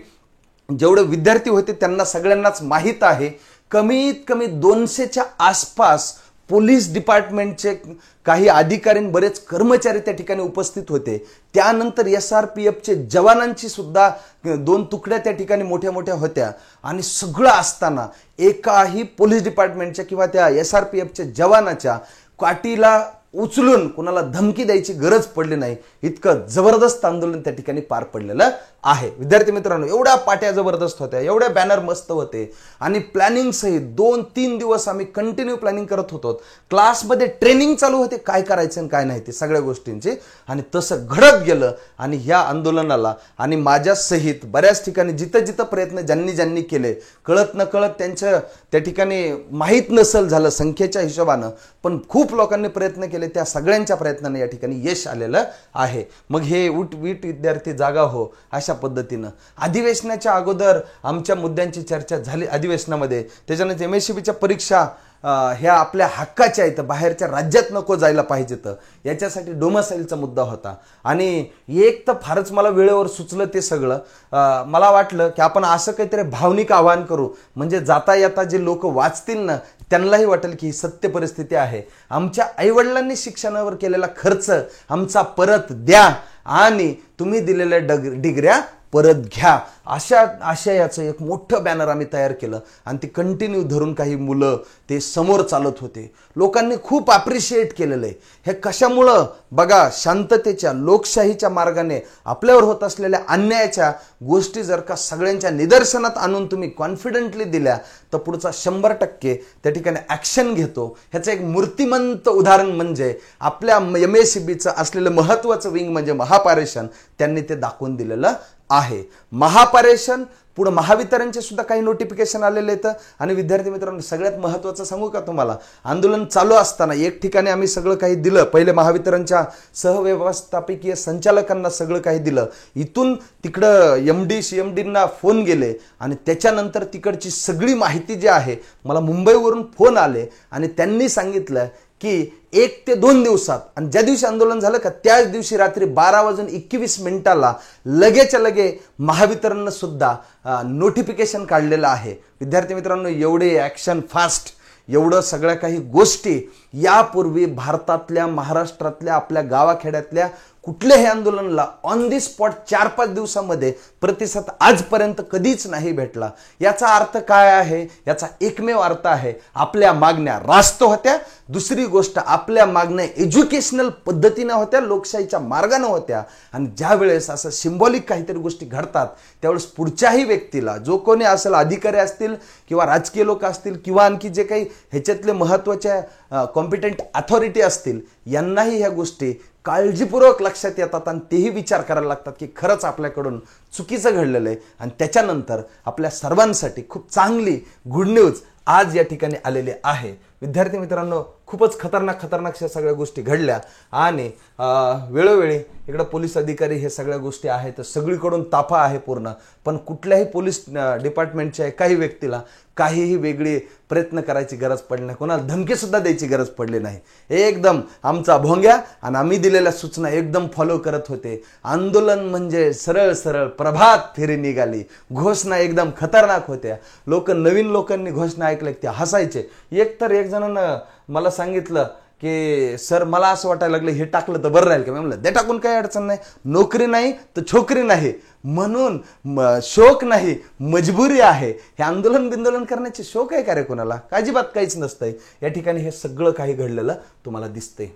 जेवढे विद्यार्थी होते त्यांना सगळ्यांनाच माहीत आहे, कमीत कमी 200च्या आसपास पोलीस डिपार्टमेंटचे काही अधिकारी, बरेच कर्मचारी त्या ठिकाणी उपस्थित होते. त्यानंतर SRPFचे जवानांची सुद्धा 2 तुकड्या त्या ठिकाणी मोठ्या मोठ्या होत्या. आणि सगळं असताना एकाही पोलीस डिपार्टमेंटच्या किंवा त्या SRPFच्या जवानाच्या काठीला उचलून कुणाला धमकी द्यायची गरज पडली नाही. इतकं जबरदस्त आंदोलन त्या ठिकाणी पार पडलेलं आहे. विद्यार्थी मित्रांनो, एवढ्या पाट्या जबरदस्त होत्या, एवढ्या बॅनर मस्त होते आणि प्लॅनिंग सहित 2-3 दिवस आम्ही कंटिन्यू प्लॅनिंग करत होतो. क्लासमध्ये ट्रेनिंग चालू होते, काय करायचं आणि काय नाही ते सगळ्या गोष्टींची. आणि तसं घडत गेलं आणि ह्या आंदोलनाला आणि माझ्या सहित बऱ्याच ठिकाणी जिथं जिथं प्रयत्न ज्यांनी केले, कळत न कळत त्यांच्या त्या ठिकाणी माहीत नसेल झालं संख्येच्या हिशोबानं, पण खूप लोकांनी प्रयत्न केले, त्या सगळ्यांच्या प्रयत्नाने या ठिकाणी यश आलेलं आहे. मग हे वीट विद्यार्थी जागा हो अशा पद्धतीनं अधिवेशनाच्या अगोदर आमच्या मुद्द्यांची चर्चा झाली अधिवेशनामध्ये. त्याच्यानंतर MSCBच्या परीक्षा ह्या आपल्या हक्काच्या आहेत, बाहेरच्या राज्यात नको जायला पाहिजेत, याच्यासाठी डोमासाईलचा मुद्दा होता. आणि एक तर फारच मला वेळेवर सुचलं ते सगळं. मला वाटलं की आपण असं काहीतरी भावनिक आवाहन करू, म्हणजे जाता येता जे लोक वाचतील ना त्यांनाही वाटेल की ही सत्य परिस्थिती आहे. आमच्या आईवडिलांनी शिक्षणावर केलेला खर्च आमचा परत द्या आणि तुम्ही दिलेल्या डिग्र्या परत घ्या, अशा आशयाचं एक मोठं बॅनर आम्ही तयार केलं आणि ती कंटिन्यू धरून काही मुलं ते समोर चालत होते. लोकांनी खूप अप्रिशिएट केलेलं आहे. हे कशामुळं? बघा, शांततेच्या, लोकशाहीच्या मार्गाने आपल्यावर होत असलेल्या अन्यायाच्या गोष्टी जर का सगळ्यांच्या निदर्शनात आणून तुम्ही कॉन्फिडंटली दिल्या तर पुढचा 100% त्या ठिकाणी ॲक्शन घेतो. ह्याचं एक मूर्तिमंत उदाहरण म्हणजे आपल्या MSCBचं असलेलं महत्त्वाचं विंग म्हणजे महापारेषण, त्यांनी ते दाखवून दिलेलं आहे. महापारेषण पुढे महावितरणचे सुद्धा काही नोटिफिकेशन आलेले आहेत. आणि विद्यार्थी मित्रांनो, सगळ्यात महत्त्वाचं सांगू का तुम्हाला, आंदोलन चालू असताना एक ठिकाणी आम्ही सगळं काही दिलं. पहिले महावितरणच्या सहव्यवस्थापकीय संचालकांना सगळं काही दिलं. इथून तिकडं MD CMDंना फोन गेले आणि त्याच्यानंतर तिकडची सगळी माहिती जी आहे मला मुंबईवरून फोन आले आणि त्यांनी सांगितलं की 1 ते 2 दिवसात, आणि ज्या दिवशी आंदोलन झालं का त्याच दिवशी रात्री 12:21 लगेच्या लगे महावितरणनं सुद्धा नोटिफिकेशन काढलेलं आहे. विद्यार्थी मित्रांनो, एवढे ॲक्शन फास्ट, एवढं सगळ्या काही गोष्टी यापूर्वी भारतातल्या, महाराष्ट्रातल्या, आपल्या गावाखेड्यातल्या कुठल्याही आंदोलनाला ऑन दी स्पॉट 4-5 दिवसामध्ये प्रतिसाद आजपर्यंत कधीच नाही भेटला. याचा अर्थ काय आहे? याचा एकमेव अर्थ आहे आपल्या मागण्या रास्त होत्या, दुसरी गोष्ट, आपल्या मागण्या एज्युकेशनल पद्धतीनं होत्या, लोकशाहीच्या मार्गानं होत्या. आणि ज्या वेळेस असं सिंबॉलिक काहीतरी गोष्टी घडतात त्यावेळेस पुढच्याही व्यक्तीला, जो कोणी असेल, अधिकारी असतील किंवा राजकीय लोक असतील किंवा आणखी जे काही ह्याच्यातले महत्त्वाच्या कॉम्पिटंट अथॉरिटी असतील, यांनाही ह्या गोष्टी काळजीपूर्वक लक्षात येतात आणि तेही विचार करायला लागतात की खरंच आपल्याकडून चुकीचं घडलेलं आहे. आणि त्याच्यानंतर आपल्या सर्वांसाठी खूप चांगली गुड न्यूज आज या ठिकाणी आलेली आहे. विद्यार्थी मित्रांनो, खूपच खतरनाक अशा सगळ्या गोष्टी घडल्या आणि वेळोवेळी इकडं पोलीस अधिकारी हे सगळ्या गोष्टी आहेत, सगळीकडून ताफा आहे पूर्ण. पण कुठल्याही पोलीस डिपार्टमेंटच्या काही व्यक्तीला काहीही वेगळी प्रयत्न करायची गरज पडली नाही, कोणाला धमकी सुद्धा द्यायची गरज पडली नाही. एकदम आमचा भोंग्या आणि आम्ही दिलेल्या सूचना एकदम फॉलो करत होते. आंदोलन म्हणजे सरळ प्रभात फेरी निघाली. घोषणा एकदम खतरनाक होत्या. नवीन लोकांनी घोषणा ऐकल्या ते हसायचे. एक जणांना मला सांगितलं की सर, मला असं वाटायला लागलं हे टाकलं तर बरं राहील का. मी म्हणलं, दे टाकून, काही अडचण नाही. नोकरी नाही तर छोकरी नाही, म्हणून शोक नाही मजबुरी आहे. हे आंदोलन करण्याचे शोक आहे का रे कोणाला? अजिबात काहीच नसतंय. या ठिकाणी हे सगळं काही घडलेलं तुम्हाला दिसतंय.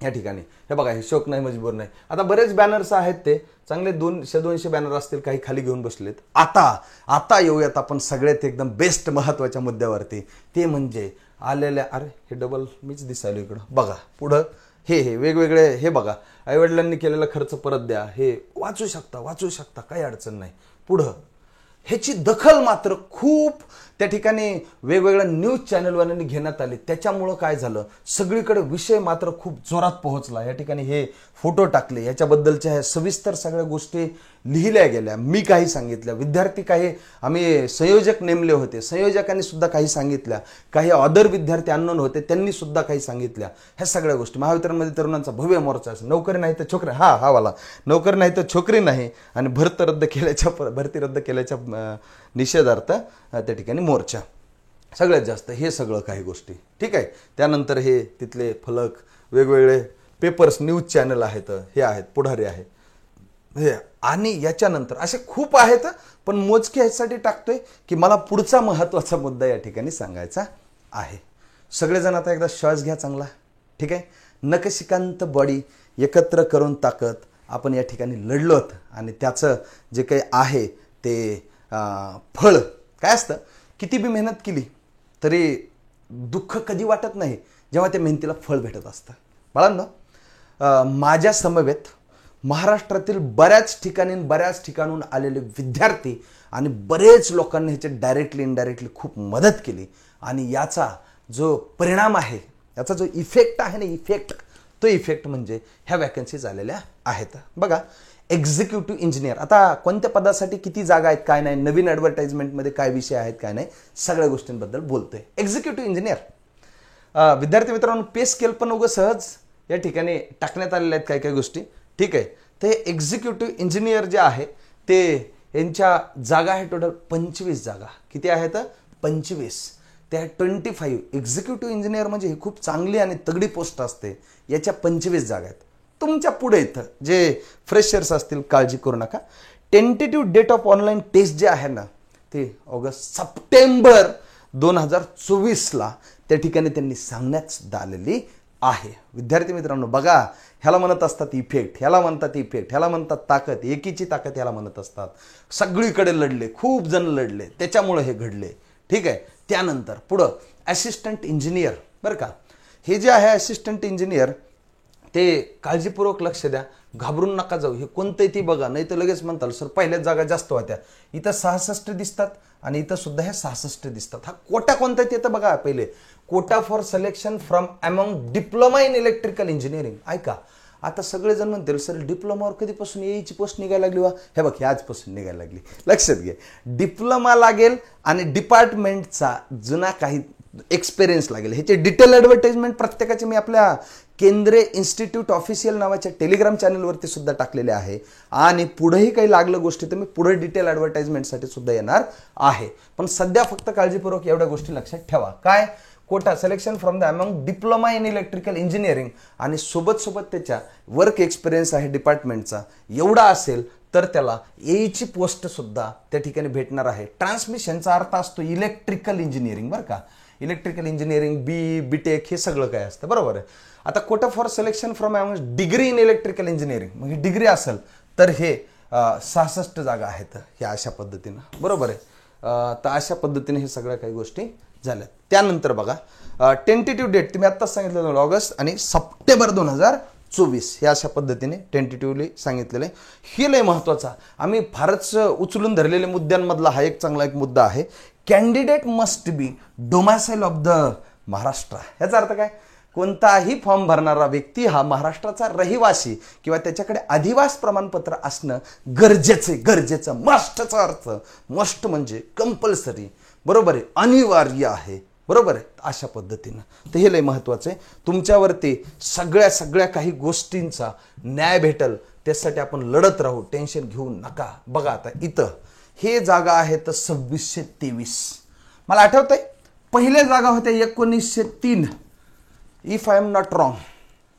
या ठिकाणी हे बघा, हे शोक नाही मजबूर नाही. आता बरेच बॅनर्स आहेत, ते चांगले 200 बॅनर असतील, काही खाली घेऊन बसलेत. आता येऊयात आपण सगळ्यात एकदम बेस्ट महत्वाच्या मुद्द्यावरती. ते म्हणजे आलेल्या, अरे हे डबल मीच दिसायलो इकडं, बघा पुढं हे वेगवेगळे, हे बघा, आईवडिलांनी केलेला खर्च परत द्या, हे वाचू शकता, काही अडचण नाही. पुढं ह्याची दखल मात्र खूप त्या ठिकाणी वेगवेगळ्या न्यूज चॅनलवाल्यांनी घेण्यात आली. त्याच्यामुळं काय झालं, सगळीकडे विषय मात्र खूप जोरात पोहोचला. या ठिकाणी हे फोटो टाकले, याच्याबद्दलच्या ह्या सविस्तर सगळ्या गोष्टी लिहिल्या गेल्या. मी काही सांगितल्या, विद्यार्थी काही, आम्ही संयोजक नेमले होते, संयोजकांनी सुद्धा काही सांगितल्या, काही अदर विद्यार्थी अननोन होते त्यांनी सुद्धा काही सांगितल्या. ह्या सगळ्या गोष्टी महावितरणमध्ये तरुणांचा भव्य मोर्चा असेल, नोकरी नाही तर छोकरी, हा वाला नोकरी नाही तर छोकरी नाही, आणि भरती रद्द केल्याच्या निषेधार्थ त्या ठिकाणी मोर्चा सगळ्यात जास्त. हे सगळं काही गोष्टी ठीक आहे. त्यानंतर हे तिथले फलक, वेगवेगळे पेपर्स, न्यूज चॅनल आहेत, हे आहेत, पुढारी आहे हे, आणि याच्यानंतर असे खूप आहेत. पण मोजके ह्यासाठी टाकतोय की मला पुढचा महत्त्वाचा मुद्दा या ठिकाणी सांगायचा आहे. सगळेजण आता एकदा श्वास घ्या चांगला, ठीक आहे. नखशिकांत बॉडी एकत्र करून ताकद आपण या ठिकाणी लढलोत, आणि त्याचं जे काही आहे ते फळ काय असतं, किती बी मेहनत केली तरी दुःख कधी वाटत नाही जेव्हा त्या मेहनतीला फळ भेटत असतं. बाळांनो, माझ्या समवेत महाराष्ट्रातील बऱ्याच ठिकाणून आलेले विद्यार्थी आणि बरेच लोकांनी ह्याचे डायरेक्टली इनडायरेक्टली खूप मदत केली, आणि याचा जो परिणाम आहे, याचा जो इफेक्ट आहे ना, तो इफेक्ट म्हणजे ह्या वॅकन्सीज आलेल्या आहेत. बघा, एक्झिक्युटिव्ह इंजिनियर, आता कोणत्या पदासाठी किती जागा आहेत काय नाही, नवीन ॲडव्हर्टाइजमेंटमध्ये काय विषय आहेत काय नाही, सगळ्या गोष्टींबद्दल बोलतोय. एक्झिक्युटिव्ह इंजिनियर विद्यार्थी मित्रांनो, पे स्केल पण उगं सहज या ठिकाणी टाकण्यात आलेल्या आहेत काही गोष्टी, ठीक आहे. तर हे एक्झिक्युटिव्ह इंजिनियर जे आहे ते यांच्या जागा आहे टोटल 25 जागा. किती आहेत? 25. त्या 25 एक्झिक्युटिव्ह इंजिनियर म्हणजे ही खूप चांगली आणि तगडी पोस्ट असते. याच्या 25 जागा आहेत. तुमच्या पुढे इथं जे फ्रेशर्स असतील काळजी करू नका. Tentative date of online test जे आहे ना, ते सप्टेंबर 2024ला त्या ठिकाणी त्यांनी सांगण्यात सुद्धा आलेली आहे. विद्यार्थी मित्रांनो, बघा, ह्याला म्हणत असतात इफेक्ट, ह्याला म्हणतात ताकद, एकीची ताकद ह्याला म्हणत असतात. सगळीकडे लढले, खूप जण लढले, त्याच्यामुळे हे घडले, ठीक आहे. त्यानंतर पुढं असिस्टंट इंजिनियर, बरं का, हे जे आहे असिस्टंट इंजिनियर, ते काळजीपूर्वक लक्ष द्या, घाबरून नका जाऊ. हे कोणतंही ती बघा, नाही तर लगेच म्हणताल सर पहिल्याच जागा जास्त होत्या. इथं 66 दिसतात आणि इथं सुद्धा हे 66 दिसतात. हा कोटा कोणता आहे ते बघा. पहिले Kota for selection from among diploma in electrical engineering. ऐका, आता सगळेजण म्हणतील सर डिप्लोमावर कधीपासून यायची पोस्ट निघायला लागली वा? हे बघ, आजपासून निघायला लागली. लक्षात घे, डिप्लोमा लागेल आणि डिपार्टमेंटचा जुना काही एक्सपिरियन्स लागेल. ह्याचे डिटेल ॲडव्हर्टाइजमेंट प्रत्येकाचे मी आपल्या केंद्रीय इन्स्टिट्यूट ऑफिशियल नावाच्या टेलिग्राम चॅनलवरती सुद्धा टाकलेले आहे. आणि पुढेही काही लागलं गोष्टी तर मी पुढे डिटेल ॲडव्हर्टाइजमेंटसाठी सुद्धा येणार आहे. पण सध्या फक्त काळजीपूर्वक एवढ्या गोष्टी लक्षात ठेवा. काय? Quota selection from the among diploma in electrical engineering, आणि सोबत त्याच्या वर्क एक्सपिरियन्स आहे डिपार्टमेंटचा, एवढा असेल तर त्याला एईची पोस्ट सुद्धा त्या ठिकाणी भेटणार आहे. ट्रान्समिशनचा अर्थ असतो इलेक्ट्रिकल इंजिनिअरिंग, बरं का. इलेक्ट्रिकल इंजिनिअरिंग, बीटेक हे सगळं काय असतं, बरोबर आहे. आता Kota for selection from degree in electrical engineering, म्हणजे डिग्री असेल तर हे 66 जागा आहेत ह्या अशा पद्धतीनं, बरोबर आहे. तर अशा पद्धतीने हे सगळ्या काही गोष्टी झाल्या. त्यानंतर बघा टेंटेटिव्ह डेट तुम्ही आत्ताच सांगितलं ऑगस्ट आणि सप्टेंबर 2024 हे अशा पद्धतीने टेंटेटिव्हली सांगितलेलं आहे. हे लय महत्त्वाचा, आम्ही फारच उचलून धरलेल्या मुद्द्यांमधला हा एक चांगला एक मुद्दा आहे. Candidate must be domicile of the Maharashtra. याचा अर्थ काय, कोणताही फॉर्म भरणारा व्यक्ती हा महाराष्ट्राचा रहिवासी किंवा त्याच्याकडे अधिवास प्रमाणपत्र असणं गरजेचं. मस्टचा अर्थ, मस्ट म्हणजे कंपल्सरी, बरोबर आहे, अनिवार्य आहे, बरोबर आहे. अशा पद्धतीनं तर हे लय महत्त्वाचं आहे. तुमच्यावरती सगळ्या काही गोष्टींचा न्याय भेटल, त्यासाठी आपण लढत राहू, टेन्शन घेऊ नका. बघा आता इथं हे जागा आहेत 2623. मला आठवतंय पहिल्या जागा होत्या 1903, if I am not wrong,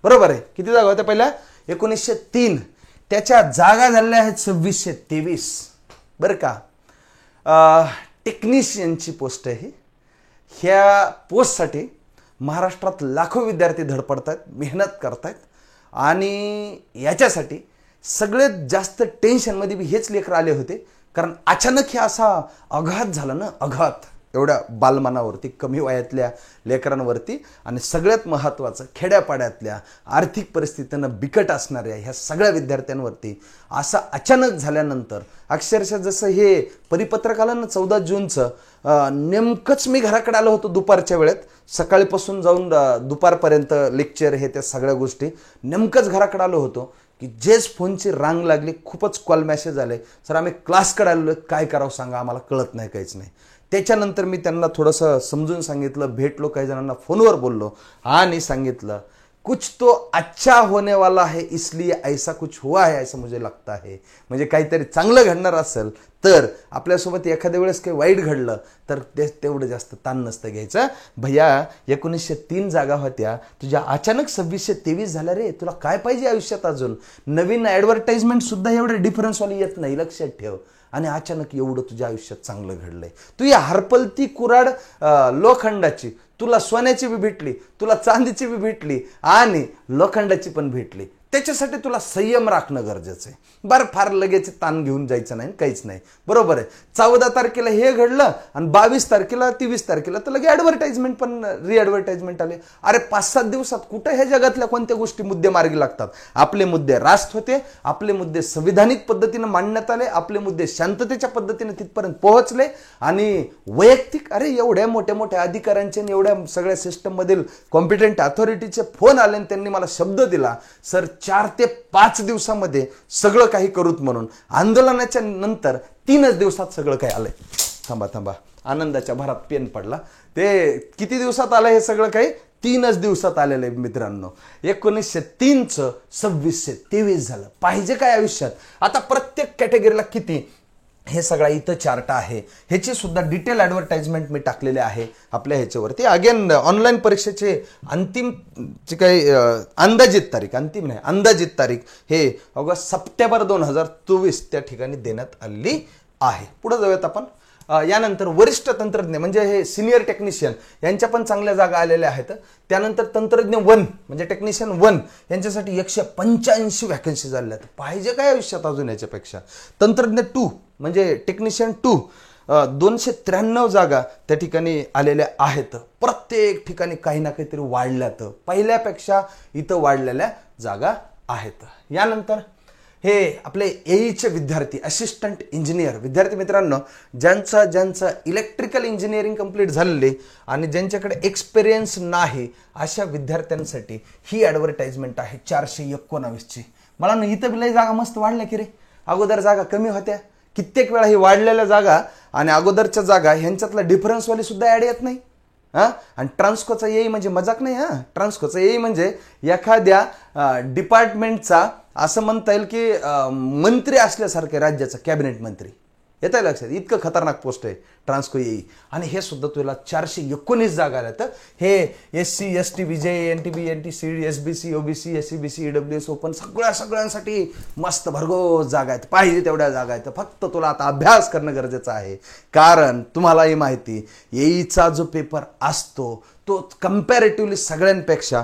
बरोबर आहे. किती जागा होत्या पहिल्या? 1903. त्याच्या जागा झालेल्या आहेत 2623, बरं का. टेक्निशियनची पोस्ट आहे. ह्या पोस्टसाठी महाराष्ट्रात लाखो विद्यार्थी धडपडतात, मेहनत करतात आणि याच्यासाठी सगळ्यात जास्त टेन्शनमध्ये बी हेच लेकर आले होते, कारण अचानक हे असा आघात झाला ना, आघात एवढ्या बालमानावरती, कमी वयातल्या लेकरांवरती, आणि सगळ्यात महत्त्वाचं खेड्यापाड्यातल्या आर्थिक परिस्थितीनं बिकट असणाऱ्या ह्या सगळ्या विद्यार्थ्यांवरती असं अचानक झाल्यानंतर अक्षरशः जसं हे परिपत्रक आलं ना 14 जूनचं, नेमकंच मी घराकडे आलो होतो दुपारच्या वेळेत, सकाळीपासून जाऊन दुपारपर्यंत लेक्चर हे त्या सगळ्या गोष्टी, नेमकंच घराकडे आलो होतो की जेच फोनची रांग लागली, खूपच कॉल मेसेज आले, सर आम्ही क्लासकडे आलो, काय करावं सांगा, आम्हाला कळत नाही, काहीच नाही. त्याच्यानंतर मी त्यांना थोडंसं समजून सांगितलं, भेटलो, काही जणांना फोनवर बोललो आणि सांगितलं कुछ तो अच्छा होने वाला है, इसलिए ऐसा कुछ हुआ है ऐसा मुझे लगता है. म्हणजे काहीतरी चांगलं घडणार असेल तर आपल्यासोबत एखाद्या वेळेस काही वाईट घडलं तर तेवढं जास्त ताण नसतं घ्यायचं. भैया 1903 जागा होत्या, तुझ्या अचानक 2623 झाल्या रे, तुला काय पाहिजे आयुष्यात अजून? नवीन ॲडव्हर्टाइजमेंट सुद्धा एवढे डिफरन्सवाली येत नाही, लक्षात ठेव. आणि अचानक एवढं तुझ्या आयुष्यात चांगलं घडलंय. तू या हरपलती कुराड लोखंडाची, तुला सोन्याची बी भेटली, तुला चांदीची बी भेटली आणि लोखंडाची पण भेटली, त्याच्यासाठी तुला संयम राखणं गरजेचं आहे. बरं, फार लगेच ताण घेऊन जायचं नाही, काहीच नाही, बरोबर आहे. 14 तारखेला हे घडलं आणि 22 तारखेला 23 तारखेला तर लगे ॲडव्हर्टाइजमेंट पण ॲडव्हर्टाइजमेंट आले. अरे 5-7 दिवसात कुठं ह्या जगातल्या कोणत्या गोष्टी मुद्दे मार्गी लागतात? आपले मुद्दे रास्त होते, आपले मुद्दे संविधानिक पद्धतीनं मांडण्यात आले, आपले मुद्दे शांततेच्या पद्धतीने तिथपर्यंत पोहोचले आणि वैयक्तिक अरे एवढ्या मोठ्या अधिकाऱ्यांचे आणि एवढ्या सगळ्या सिस्टममधील कॉम्पिटंट अथॉरिटीचे फोन आले आणि त्यांनी मला शब्द दिला, सर 4 ते 5 दिवसामध्ये सगळं काही करूत म्हणून. आंदोलनाच्या नंतर 3च दिवसात सगळं काही आलंय. थांबा, आनंदाच्या भरात पेन पडला. ते किती दिवसात आलं हे सगळं काही? 3च दिवसात आलेलं आहे मित्रांनो. 1903चं 2623 झालं. पाहिजे काय आयुष्यात? आता प्रत्येक कॅटेगरीला किती, हे सगळा इथं चार्ट आहे, ह्याची सुद्धा डिटेल ॲडव्हर्टाइजमेंट मी टाकलेले आहे आपल्या ह्याच्यावरती. अगेन ऑनलाईन परीक्षेचे अंतिमची काही अंदाजित तारीख हे ऑगस्ट सप्टेंबर 2024 त्या ठिकाणी देण्यात आली आहे. पुढे जाऊयात आपण. यानंतर वरिष्ठ तंत्रज्ञ म्हणजे हे सिनियर टेक्निशियन यांच्या पण चांगल्या जागा आलेल्या आहेत. त्यानंतर तंत्रज्ञ 1 म्हणजे टेक्निशियन 1 यांच्यासाठी 185 व्हॅकन्सी झालेल्या आहेत. पाहिजे काय आयुष्यात अजून याच्यापेक्षा? तंत्रज्ञ 2 म्हणजे टेक्निशियन 2 293 जागा त्या ठिकाणी आलेल्या आहेत. प्रत्येक ठिकाणी काही ना काहीतरी वाढल्यात, पहिल्यापेक्षा इथं वाढलेल्या जागा आहेत. यानंतर हे आपले एईचे विद्यार्थी, असिस्टंट इंजिनियर विद्यार्थी मित्रांनो, ज्यांचं इलेक्ट्रिकल इंजिनिअरिंग कंप्लीट झालेले आणि ज्यांच्याकडे एक्सपिरियन्स नाही अशा विद्यार्थ्यांसाठी ही ॲडव्हर्टाइजमेंट आहे 419ची. मला ना इथं बिलाही जागा मस्त वाढल्या की रे. अगोदर जागा कमी होत्या, कित्येक वेळा ही वाढलेल्या जागा आणि अगोदरच्या जागा ह्यांच्यातला डिफरन्सवाली सुद्धा ॲड येत नाही. आणि ट्रान्सकोचा येई म्हणजे मजाक नाही. ट्रान्सकोचा येई म्हणजे एखाद्या डिपार्टमेंटचा असं म्हणता येईल की मंत्री असल्यासारखे, राज्याचा कॅबिनेट मंत्री, येत आहे लक्षात? इतकं खतरनाक पोस्ट आहे ट्रान्सको येई. आणि हे सुद्धा तुला 419 जागा आहेत. हे SC ST BJ NTB NTC SBC OBC SCBC EWS open सगळ्यांसाठी मस्त भरघोस जागा आहेत, पाहिजे तेवढ्या जागा आहेत. फक्त तुला आता अभ्यास करणं गरजेचं आहे, कारण तुम्हालाही माहिती येईचा जो पेपर असतो तो कम्पॅरेटिव्हली सगळ्यांपेक्षा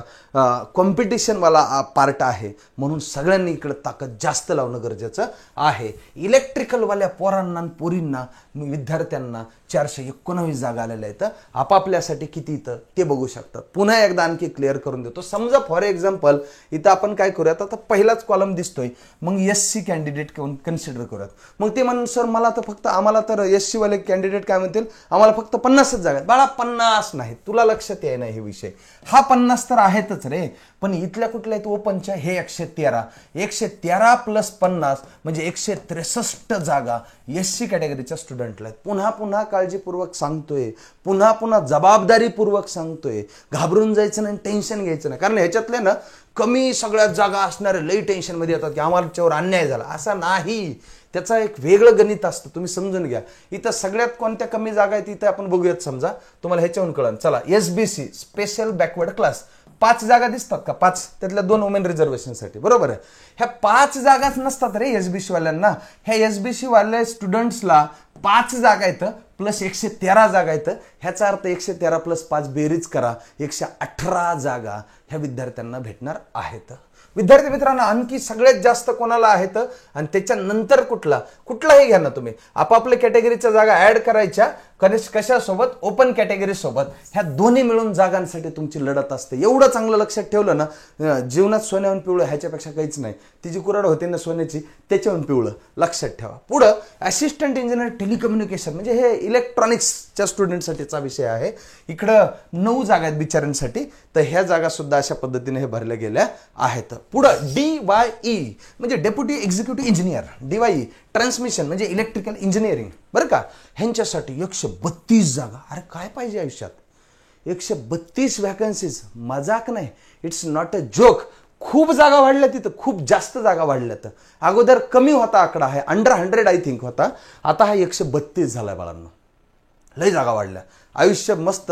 कॉम्पिटिशनवाला पार्ट आहे, म्हणून सगळ्यांनी इकडे ताकद जास्त लावणं गरजेचं आहे. इलेक्ट्रिकलवाल्या पोरांना आणि पोरींना विद्यार्थ्यांना 419 जागा आलेल्या आहेत. आपापल्यासाठी किती इथं ते बघू शकतात. पुन्हा एकदा आणखी क्लिअर करून देतो. समजा फॉर एक्झाम्पल इथं आपण काय करूयात, आता पहिलाच कॉलम दिसतोय, मग SC कॅन्डिडेट कन्सिडर करूयात. मग ते म्हणून सर मला तर फक्त आम्हाला तर SC वाले कॅन्डिडेट काय म्हणतील, आम्हाला फक्त 50च जागा आहेत. बाळा 50 नाही, तुला लक्षात येईना हे विषय. हा 50 तर आहेतच रे, पण इथल्या कुठल्या आहेत ओपनच्या, हे 113 प्लस 50 म्हणजे 163 जागा SC कॅटेगरीच्या स्टुडंटला आहेत. पुन्हा पुन्हा काळजीपूर्वक सांगतोय, पुन्हा जबाबदारीपूर्वक सांगतोय. घाबरून जायचं नाही, टेन्शन घ्यायचं नाही, कारण ह्याच्यातले ना कमी सगळ्यात जागा असणारे लई टेन्शन मध्ये येतात की आम्हाच्यावर अन्याय झाला. असा नाही, त्याचा एक वेगळं गणित असतं, तुम्ही समजून घ्या. इथं सगळ्यात कोणत्या कमी जागा आहेत इथं आपण बघूयात. समजा तुम्हाला ह्याच्यावरून कळलं. चला SBC स्पेशल बॅकवर्ड क्लास 5 जागा दिसतात का? 5, त्यातल्या 2 वुमेन रिझर्वेशनसाठी, बरोबर आहे. ह्या 5 जागाच नसतात रे SBC वाल्यांना. ह्या SBC वाल्या स्टुडंट्सला 5 जागा आहेत प्लस 113 जागा आहेत. ह्याचा अर्थ 113 प्लस 5 बेरीज करा, 118 जागा ह्या विद्यार्थ्यांना भेटणार आहेत. विद्यार्थी मित्रांनो, आणखी सगळ्यात जास्त कोणाला आहेत आणि त्याच्यानंतर कुठलाही घ्या ना तुम्ही, आपापल्या कॅटेगरीच्या जागा ऍड करायच्या. कशासोबत? ओपन कॅटेगरी सोबत. ह्या दोन्ही मिळून जागांसाठी तुमची लढत असते. एवढं चांगलं लक्षात ठेवलं ना, जीवनात सोन्याहून पिवळं ह्याच्यापेक्षा काहीच नाही. ती जी कुऱ्हाड होते ना सोन्याची, त्याच्याहून पिवळं, लक्षात ठेवा. पुढं असिस्टंट इंजिनियर टेलिकम्युनिकेशन म्हणजे हे इलेक्ट्रॉनिक्सच्या स्टुडंटसाठीचा विषय आहे. इकडं 9 जागा आहेत बिचाऱ्यांसाठी, तर ह्या जागा सुद्धा अशा पद्धतीने हे भरल्या गेल्या आहेत. पुढं DYE म्हणजे deputy executive engineer, DYE transmission म्हणजे इलेक्ट्रिकल इंजिनिअरिंग, बरं का. ह्यांच्यासाठी 132 जागा. अरे काय पाहिजे आयुष्यात? 132 व्हॅकन्सीज, मजाक नाही, इट्स नॉट अ जोक. खूप जागा वाढल्या तिथं, खूप जास्त जागा वाढल्यात. अगोदर कमी होता आकडा, आहे अंडर 100 आय थिंक होता, आता हा 132 झालाय बाळांनो. लय जागा वाढल्या. आयुष्य मस्त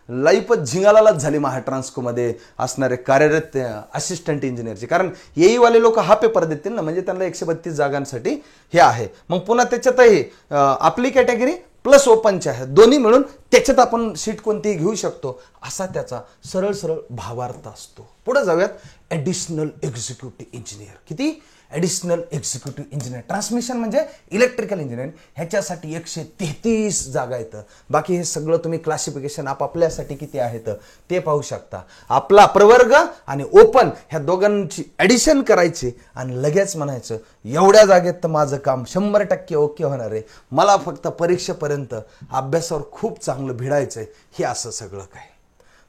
लाईफच झिंगालाच झाली महाट्रान्सकोमध्ये असणारे कार्यरत असिस्टंट इंजिनियरचे, कारण येईवाले लोक हा पेपर देतील ना, म्हणजे त्यांना 132 जागांसाठी हे आहे. मग पुन्हा त्याच्यातही आपली कॅटेगरी प्लस ओपनचे आहे, दोन्ही मिळून त्याच्यात आपण सीट कोणतीही घेऊ शकतो, असा त्याचा सरळ भावार्थ असतो. पुढे जाऊयात. Additional executive engineer. किती? ॲडिशनल एक्झिक्युटिव्ह इंजिनियर ट्रान्समिशन म्हणजे इलेक्ट्रिकल इंजिनिअरिंग, ह्याच्यासाठी 133 जागा आहेत. बाकी हे सगळं तुम्ही क्लासिफिकेशन आपापल्यासाठी किती आहेत ते पाहू शकता. आपला प्रवर्ग आणि ओपन ह्या दोघांची ॲडिशन करायची आणि लगेच म्हणायचं एवढ्या जागेत तर माझं काम 100% ओके होणार आहे, मला फक्त परीक्षेपर्यंत अभ्यासावर खूप चांगलं भिडायचं आहे. हे असं सगळं काय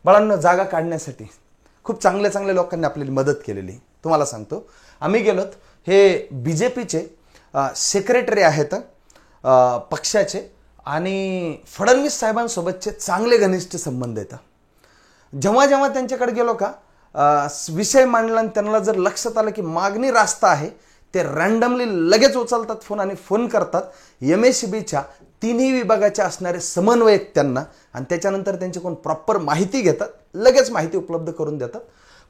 बाळांनो, जागा काढण्यासाठी खूप चांगल्या लोकांनी आपल्याला मदत केलेली. तुम्हाला सांगतो, आम्ही गेलोत. हे BJPचे सेक्रेटरी आहेत पक्षाचे, आणि फडणवीस साहेबांसोबतचे चांगले घनिष्ठ संबंध आहेत. जेव्हा त्यांच्याकडे गेलो का, विषय मांडला आणि त्यांना जर लक्षात आलं की मागणी रास्त आहे, ते रँडमली लगेच उचलतात फोन आणि फोन करतात MSCBच्या 3ही विभागाच्या असणारे समन्वयक त्यांना, आणि त्याच्यानंतर त्यांच्याकडून प्रॉपर माहिती घेतात, लगेच माहिती उपलब्ध करून देतात.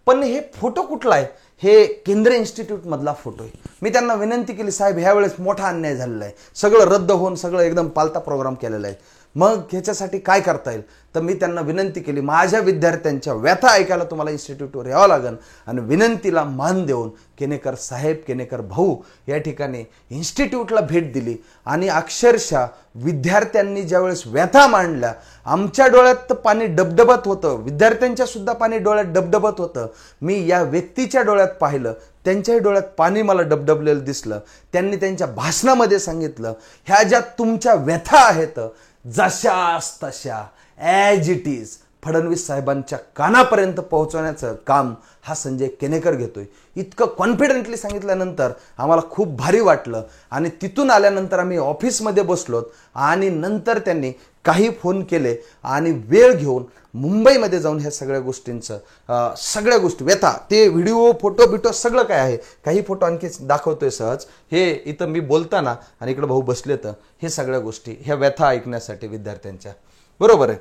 पण हे फोटो कुठला आहे? हे केंद्रीय इन्स्टिट्यूट मधला फोटो आहे. मी त्यांना विनंती केली, साहेब ह्यावेळेस मोठा अन्याय झालेला आहे, सगळं रद्द होऊन सगळं एकदम पालता प्रोग्राम केलेला आहे, मग ह्याच्यासाठी काय करता येईल? तर मी त्यांना विनंती केली, माझ्या विद्यार्थ्यांच्या व्यथा ऐकायला तुम्हाला इन्स्टिट्यूटवर यावं लागेल, आणि विनंतीला मान देऊन केनेकर साहेब, केनेकर भाऊ या ठिकाणी इन्स्टिट्यूटला भेट दिली. आणि अक्षरशः विद्यार्थ्यांनी ज्यावेळेस व्यथा मांडल्या, आमच्या डोळ्यात तर पाणी डबडबत होतं, विद्यार्थ्यांच्या सुद्धा पाणी डोळ्यात डबडबत होतं. मी या व्यक्तीच्या डोळ्यात पाहिलं, त्यांच्याही डोळ्यात पाणी मला डबडबलेलं दिसलं. त्यांनी त्यांच्या भाषणामध्ये सांगितलं, ह्या ज्या तुमच्या व्यथा आहेत जशास तशा ॲज इट इज फडणवीस साहेबांच्या कानापर्यंत पोहोचवण्याचं काम हा संजय केनेकर घेतोय. इतकं कॉन्फिडेंटली सांगितल्यानंतर आम्हाला खूप भारी वाटलं आणि तिथून आल्यानंतर आम्ही ऑफिसमध्ये बसलोत आणि नंतर त्यांनी काही फोन केले आणि वेळ घेऊन मुंबईमध्ये जाऊन ह्या सगळ्या गोष्टींचं सगळ्या गोष्टी व्यथा ते व्हिडिओ फोटो बिटो सगळं काय आहे. काही फोटो आणखी दाखवतोय सहज. हे इथं मी बोलताना आणि इकडे भाऊ बसले तर हे सगळ्या गोष्टी ह्या व्यथा ऐकण्यासाठी विद्यार्थ्यांच्या बरोबर आहे.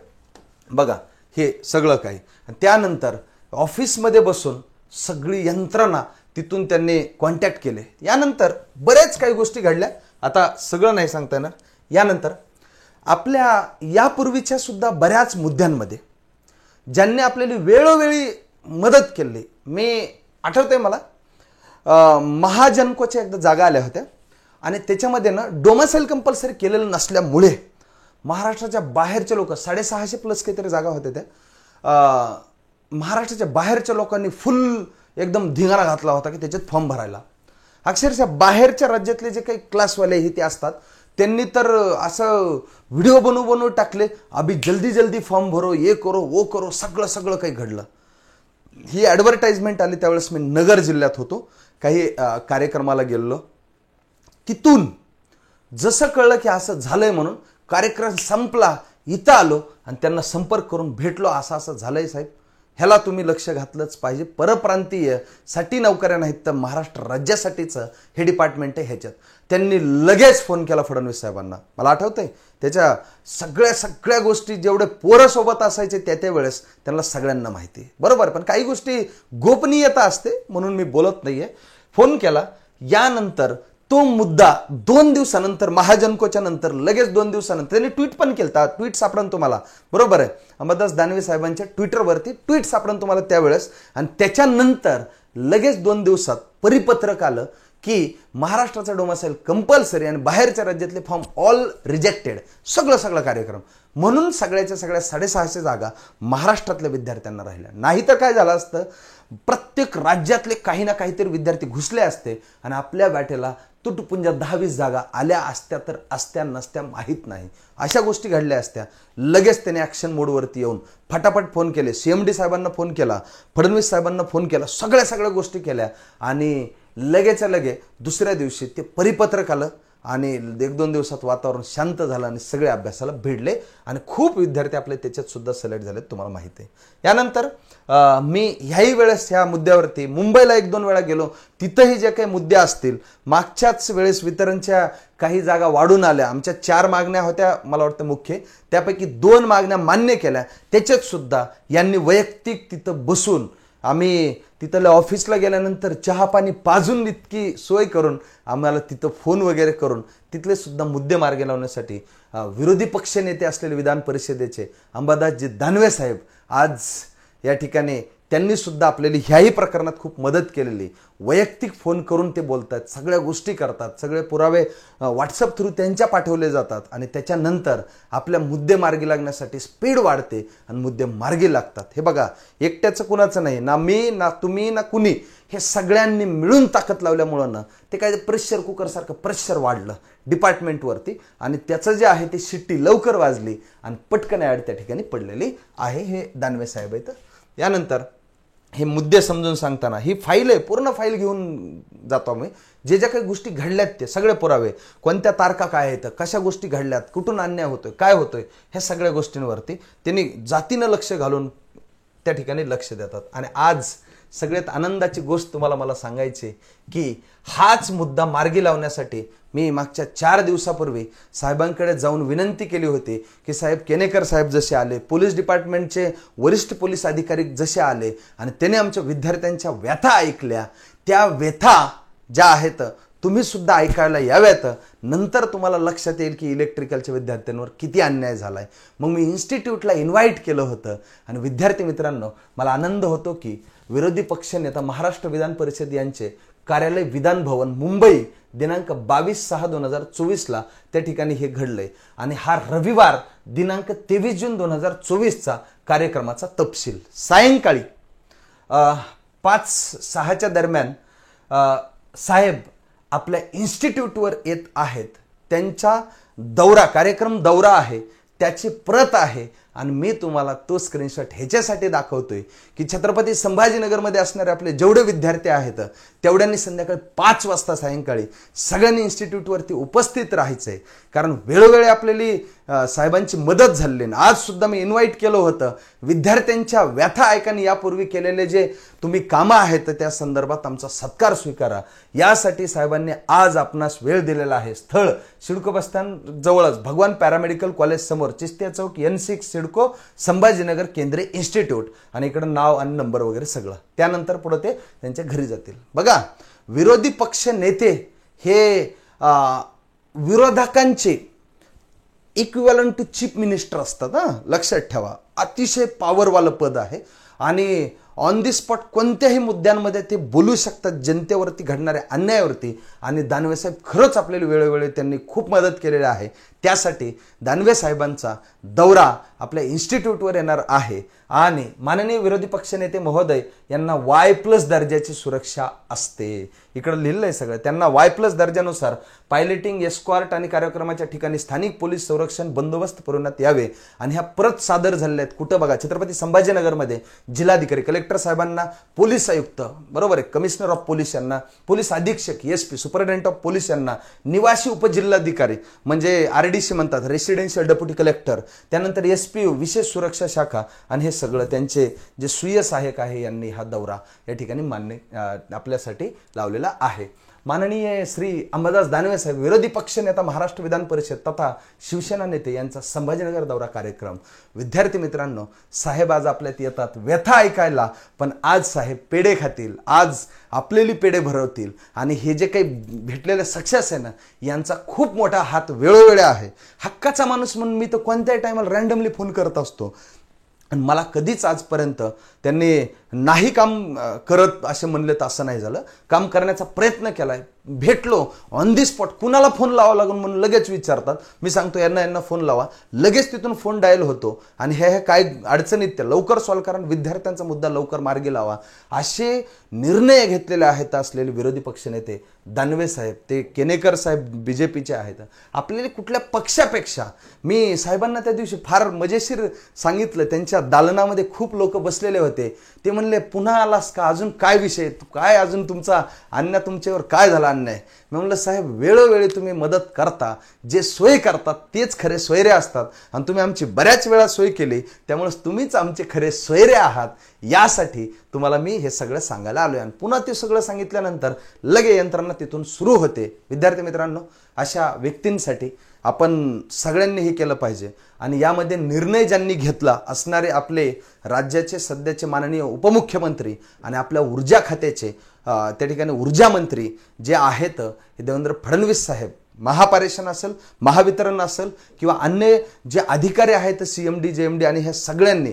बघा हे सगळं काही. त्यानंतर ऑफिसमध्ये बसून सगळी यंत्रणा तिथून त्यांनी कॉन्टॅक्ट केले. यानंतर बरेच काही गोष्टी घडल्या. आता सगळं नाही सांगता येणार. यानंतर आपल्या यापूर्वीच्या सुद्धा बऱ्याच मुद्द्यांमध्ये ज्यांनी आपल्याला वेळोवेळी मदत केली. मी आठवतंय मला महाजनकोच्या एकदा जागा आल्या होत्या आणि त्याच्यामध्ये ना डोमिसाईल कंपल्सरी केलेलं नसल्यामुळे महाराष्ट्राच्या बाहेरचे लोक 650 प्लस काहीतरी जागा होत्या त्या. महाराष्ट्राच्या बाहेरच्या लोकांनी फुल एकदम धिंगाणा घातला होता की त्याच्यात फॉर्म भरायला. अक्षरशः बाहेरच्या राज्यातले जे काही क्लासवाले हे ते असतात त्यांनी तर असं व्हिडिओ बनवून टाकले. अभि जल्दी जल्दी फॉर्म भरो, ये करो वो करो, सगळं काही घडलं. ही ॲडव्हर्टाइजमेंट आली त्यावेळेस मी नगर जिल्ह्यात होतो. काही कार्यक्रमाला गेलो. तिथून जसं कळलं की असं झालंय म्हणून कार्यक्रम संपला, इथं आलो आणि त्यांना संपर्क करून भेटलो. असं झालंय साहेब, ह्याला तुम्ही लक्ष घातलंच पाहिजे. परप्रांतीय साठी नोकऱ्या नाहीत तर महाराष्ट्र राज्यासाठीचं हे डिपार्टमेंट आहे. ह्याच्यात त्यांनी लगेच फोन केला फडणवीस साहेबांना. मला आठवतंय त्याच्या सगळ्या गोष्टी जेवढे पोरसोबत असायचे त्या वेळेस त्यांना सगळ्यांना माहिती बरोबर. पण काही गोष्टी गोपनीयता असते म्हणून मी बोलत नाहीये. फोन केला. यानंतर तो मुद्दा 2 दिवसानंतर महाजनकोच्या नंतर लगेच 2 दिवसानंतर त्यांनी ट्विट पण केलता. ट्विट सापडून तुम्हाला बरोबर आहे. अंबादास दानवे साहेबांच्या ट्विटरवरती ट्विट सापडून तुम्हाला त्यावेळेस. आणि त्याच्यानंतर लगेच 2 दिवसात परिपत्रक आलं की महाराष्ट्राचा डोमिसाईल कंपल्सरी आणि बाहेरच्या राज्यातले फॉर्म ऑल रिजेक्टेड. सगळं कार्यक्रम म्हणून सगळ्या 650 जागा महाराष्ट्रातल्या विद्यार्थ्यांना राहिल्या. नाहीतर काय झालं असतं, प्रत्येक राज्यातले काही ना काहीतरी विद्यार्थी घुसले असते आणि आपल्या वाटेला तुटपुंजा 10-20 जागा आल्या असत्या तर असत्या नसत्या माहीत नाही. अशा गोष्टी घडल्या असत्या. लगेच त्याने ॲक्शन मोडवरती येऊन फटाफट फोन केले. CMD साहेबांना फोन केला, फडणवीस साहेबांना फोन केला, सगळ्या गोष्टी केल्या आणि लगेच्या लगे दुसऱ्या दिवशी ते परिपत्रक आलं आणि 1-2 दिवसात वातावरण शांत झालं आणि सगळे अभ्यासाला भिडले आणि खूप विद्यार्थी आपले त्याच्यात सुद्धा सिलेक्ट झालेत तुम्हाला माहिती आहे. यानंतर मी ह्याही वेळेस ह्या मुद्द्यावरती मुंबईला 1-2 वेळा गेलो. तिथंही जे काही मुद्दे असतील, मागच्याच वेळेस वितरणच्या काही जागा वाढून आल्या. आमच्या 4 मागण्या होत्या मला वाटतं मुख्य, त्यापैकी 2 मागण्या मान्य केल्या. त्याच्यात सुद्धा यांनी वैयक्तिक तिथं बसून आम्ही तिथल्या ऑफिसला गेल्यानंतर चहा पाणी पाजून इतकी सोय करून आम्हाला तिथं फोन वगैरे करून तिथले सुद्धा मुद्दे मार्गी लावण्यासाठी विरोधी पक्ष नेते असलेले विधान परिषदेचे अंबादासजी दानवे साहेब आज या ठिकाणी त्यांनी सुद्धा आपल्याला ह्याही प्रकरणात खूप मदत केलेली. वैयक्तिक फोन करून ते बोलतात, सगळ्या गोष्टी करतात, सगळे पुरावे व्हॉट्सअप थ्रू त्यांच्या पाठवले जातात आणि त्याच्यानंतर आपल्या मुद्दे मार्गी लागण्यासाठी स्पीड वाढते आणि मुद्दे मार्गी लागतात. हे बघा, एकट्याचं कुणाचं नाही, ना मी ना तुम्ही ना कुणी, हे सगळ्यांनी मिळून ताकद लावल्यामुळं ना ते काय प्रेशर कुकरसारखं प्रेशर वाढलं डिपार्टमेंटवरती आणि त्याचं जे आहे ते शिट्टी लवकर वाजली आणि पटकन ॲड त्या ठिकाणी पडलेली आहे. हे दानवे साहेब आहेत. यानंतर हे मुद्दे समजून सांगताना ही फाईल आहे, पूर्ण फाईल घेऊन जातो आम्ही. जे ज्या काही गोष्टी घडल्यात ते सगळे पुरावे, कोणत्या तारखा काय आहेत, कशा गोष्टी घडल्यात, कुठून अन्याय होतोय, काय होतोय, ह्या सगळ्या गोष्टींवरती त्यांनी जातीनं लक्ष घालून त्या ठिकाणी लक्ष देतात. आणि आज सगळ्यात आनंदाची गोष्ट तुम्हाला मला सांगायची की हाच मुद्दा मार्गी लावण्यासाठी मी मागच्या 4 दिवसापूर्वी साहेबांकडे जाऊन विनंती केली होती की साहेब केनेकर साहेब जसे आले, पोलीस डिपार्टमेंटचे वरिष्ठ पोलीस अधिकारी जसे आले आणि त्याने आमच्या विद्यार्थ्यांच्या व्यथा ऐकल्या, त्या व्यथा ज्या आहेत तुम्ही सुद्धा ऐकायला याव्यात. नंतर तुम्हाला लक्षात येईल की इलेक्ट्रिकलच्या विद्यार्थ्यांवर किती अन्याय झालाय. मग मी इन्स्टिट्यूटला इन्व्हाइट केलं होतं आणि विद्यार्थी मित्रांनो, मला आनंद होतो की विरोधी पक्षनेता महाराष्ट्र विधान परिषद यांचे कार्यालय विधान भवन मुंबई दिनांक 22/6/2024 त्या ठिकाणी हे घडलंय आणि हा रविवार दिनांक 23 जून 2024 कार्यक्रमाचा तपशील सायंकाळी 5-6च्या दरम्यान साहेब आपल्या इन्स्टिट्यूटवर येत आहेत. त्यांचा कार्यक्रम दौरा आहे, त्याची प्रत आहे आणि मी तुम्हाला तो स्क्रीनशॉट ह्याच्यासाठी दाखवतोय की छत्रपती संभाजीनगरमध्ये असणारे आपले जेवढे विद्यार्थी आहेत तेवढ्यांनी संध्याकाळी 5 वाजता सायंकाळी सगळ्यांनी इन्स्टिट्यूटवरती उपस्थित राहायचंय, कारण वेळोवेळी आपल्याली साहेबांची मदत झाली. आज सुद्धा मी इन्व्हाइट केलं होतं. विद्यार्थ्यांच्या व्यथा ऐकाने यापूर्वी केलेले जे तुम्ही कामं आहेत त्या संदर्भात आमचा सत्कार स्वीकारा, यासाठी साहेबांनी आज आपणास वेळ दिलेला आहे. स्थळ सिडको बसस्थान जवळच भगवान पॅरामेडिकल कॉलेज समोर चिस्तिया चौक N6 सिडको संभाजीनगर केंद्रीय इन्स्टिट्यूट, आणि इकडे नाव आणि नंबर वगैरे सगळं. त्यानंतर पुढे ते त्यांच्या घरी जातील. बघा, विरोधी पक्ष नेते हे विरोधकांचे इक्विव्हॅलंट टू चीफ मिनिस्टर असतात. लक्षात ठेवा, अतिशय पॉवरवालं पद आहे आणि ऑन दी स्पॉट कोणत्याही मुद्द्यांमध्ये ते बोलू शकतात, जनतेवरती घडणाऱ्या अन्यायावरती. आणि दानवे साहेब खरंच आपल्याला वेळोवेळी त्यांनी खूप मदत केलेली आहे. त्यासाठी दानवे साहेबांचा दौरा आपल्या इन्स्टिट्यूटवर येणार आहे आणि माननीय विरोधी पक्षनेते महोदय यांना Y+ दर्जाची सुरक्षा असते. इकडे लिहिलंय सगळं. त्यांना Y+ दर्जानुसार पायलटिंग, एस्कॉर्ट आणि कार्यक्रमाच्या ठिकाणी स्थानिक पोलीस संरक्षण बंदोबस्त पुरवण्यात यावे. आणि ह्या परत सादर झालेल्या आहेत कुठं बघा, छत्रपती संभाजीनगरमध्ये जिल्हाधिकारी, कलेक्टर साहेबांना, पोलीस आयुक्त बरोबर आहे, कमिशनर ऑफ पोलीस यांना, पोलीस अधीक्षक SP, सुपरिटेंडेंट ऑफ पोलीस यांना, निवासी उपजिल्हाधिकारी म्हणजे RDC म्हणतात, रेसिडेन्शियल डेप्युटी कलेक्टर, त्यानंतर SPO विशेष सुरक्षा शाखा, आणि हे सगळं त्यांचे जे स्वीय सहाय्यक आहे यांनी हा दौरा या ठिकाणी मान्य आपल्यासाठी लावलेला आहे. माननीय श्री अंबादास दानवे साहेब, विरोधी पक्षनेता, महाराष्ट्र विधान परिषद तथा शिवसेना नेते यांचा संभाजीनगर दौरा कार्यक्रम. विद्यार्थी मित्रांनो, साहेब आज आपल्यात येतात व्यथा ऐकायला, पण आज साहेब पेढे खातील, आज आपलेली पेढे भरवतील. आणि हे जे काही भेटलेले सक्सेस आहे ना, यांचा खूप मोठा हात वेळोवेळी आहे. हक्काचा माणूस म्हणून मी तर कोणत्याही टायमाला रँडमली फोन करत असतो, आणि मला कधीच आजपर्यंत त्यांनी नाही काम करत असे म्हणले तर असं नाही झालं. काम करण्याचा प्रयत्न केलाय, भेटलो ऑन दी स्पॉट. कुणाला फोन लावा लागून म्हणून लगेच विचारतात, मी सांगतो यांना फोन लावा, लगेच तिथून फोन डायल होतो. आणि हे काय अडचणीत त्या लवकर सॉल्व्ह करा, विद्यार्थ्यांचा मुद्दा लवकर मार्गी लावा, असे निर्णय घेतलेले आहेत असलेले विरोधी पक्षनेते दानवे साहेब. ते केनेकर साहेब BJPचे आहेत. आपल्याला कुठल्या पक्षापेक्षा, मी साहेबांना त्या दिवशी फार मजेशीर सांगितलं, त्यांच्या दालनामध्ये खूप लोक बसलेले होते. ते म्हणले, पुन्हा आलास का, अजून काय विषय, काय अजून तुमचा अन्याय, तुमच्यावर काय झाला अन्याय. मी म्हणलं, साहेब वेळोवेळी तुम्ही मदत करता, जे सोय करतात तेच खरे सोयरे असतात, आणि तुम्ही आमची बऱ्याच वेळा सोय केली, त्यामुळे तुम्हीच आमचे खरे सोयरे आहात. यासाठी तुम्हाला मी हे सगळं सांगायला आलोय. आणि पुन्हा ते सगळं सांगितल्यानंतर लगे यंत्रणा तिथून सुरू होते. विद्यार्थी मित्रांनो, अशा व्यक्तींसाठी आपण सगळ्यांनी हे केलं पाहिजे. आणि यामध्ये निर्णय ज्यांनी घेतला असणारे आपले राज्याचे सध्याचे माननीय उपमुख्यमंत्री आणि आपल्या ऊर्जा खात्याचे त्या ठिकाणी ऊर्जा मंत्री जे आहेत देवेंद्र फडणवीस साहेब, महापारेषण असेल, महावितरण असेल, किंवा अन्य जे अधिकारी आहेत CMD JMD, आणि ह्या सगळ्यांनी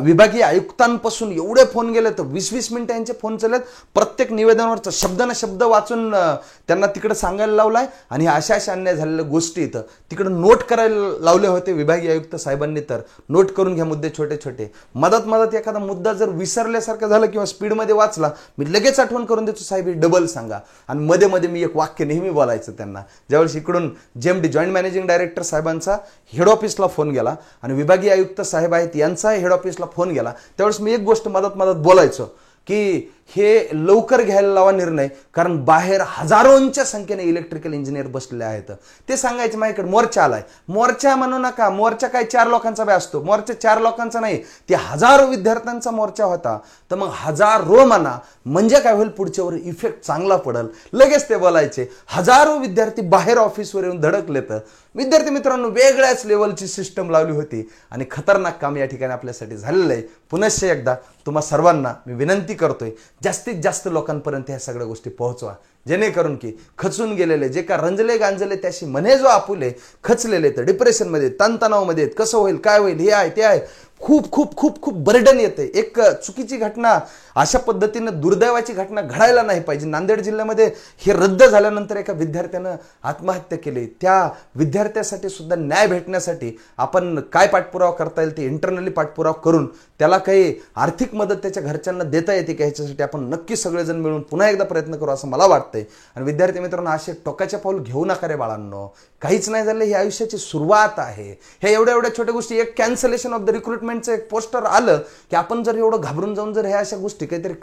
विभागीय आयुक्तांपासून एवढे फोन गेले तर 20-20 मिनिटं यांचे फोन चाललेत. प्रत्येक निवेदनावरचं शब्द ना शब्द वाचून त्यांना तिकडे सांगायला लावलाय. आणि अशा अन्याय झालेल्या गोष्टी तिकडे नोट करायला लावले होते विभागीय आयुक्त साहेबांनी. तर नोट करून घ्या मुद्दे छोटे छोटे. मदत एखादा मुद्दा जर विसरल्यासारखं झालं किंवा स्पीडमध्ये वाचला, मी लगेच आठवण करून देतो, साहेब हे डबल सांगा. आणि मध्ये मी एक वाक्य नेहमी बोलायचं त्यांना. ज्यावेळेस इकडून JMD जॉईंट मॅनेजिंग डायरेक्टर साहेबांचा हेड ऑफिसला फोन गेला आणि विभागीय आयुक्त साहेब आहेत यांचा हेड ऑफिसला फोन गेला, त्यावेळेस मी एक गोष्ट मदत बोलायचो की हे लवकर घ्यायला लावा निर्णय, कारण बाहेर हजारोंच्या संख्येने इलेक्ट्रिकल इंजिनियर बसलेले आहेत. ते सांगायचे माझ्याकडे मोर्चा आलाय. मोर्चा म्हणू नका, मोर्चा काय 4 लोकांचा बी असतो, मोर्चा 4 लोकांचा नाही, ते हजारो विद्यार्थ्यांचा मोर्चा होता. तर मग हजारो म्हणा म्हणजे काय होईल, पुढच्यावर इफेक्ट चांगला पडेल. लगेच ते बोलायचे. हजारो विद्यार्थी बाहेर ऑफिसवर येऊन धडकलेत. विद्यार्थी मित्रांनो, वेगळ्याच लेवलची सिस्टम लावली होती आणि खतरनाक काम या ठिकाणी आपल्यासाठी झालेलं आहे. पुनश्च एकदा तुम्हा सर्वांना मी विनंती करतोय, जास्तीत जास्त लोकांपर्यंत ह्या सगळ्या गोष्टी पोहोचवा, जेणेकरून की खचून गेलेले, जे का रंजले गांजले त्याशी म्हणे जो आपुले, खचलेले तर डिप्रेशनमध्ये, तणतणावामध्ये, कसं होईल काय होईल, हे आहे ते आहे, खूप खूप खूप खूप बर्डन येते. एक चुकीची घटना, अशा पद्धतीनं दुर्दैवाची घटना घडायला नाही पाहिजे. नांदेड जिल्ह्यामध्ये हे रद्द झाल्यानंतर एका विद्यार्थ्यानं आत्महत्या केली. त्या विद्यार्थ्यासाठी सुद्धा न्याय भेटण्यासाठी आपण काय पाठपुरावा करता येईल ते इंटरनली पाठपुरावा करून त्याला काही आर्थिक मदत त्याच्या घरच्यांना देता येते का, ह्याच्यासाठी आपण नक्की सगळेजण मिळून पुन्हा एकदा प्रयत्न करू असं मला वाटतंय. आणि विद्यार्थी मित्रांनो, असे टोकाचे पाऊल घेऊ नका रे बाळांनो. काहीच नाही झालं, ही आयुष्याची सुरुवात आहे. हे एवढ्या एवढ्या छोट्या गोष्टी, एक कॅन्सलेशन ऑफ द रिक्रुटमेंटचं एक पोस्टर आलं की आपण जर एवढं घाबरून जाऊन जर ह्या अशा गोष्टी काहीतरी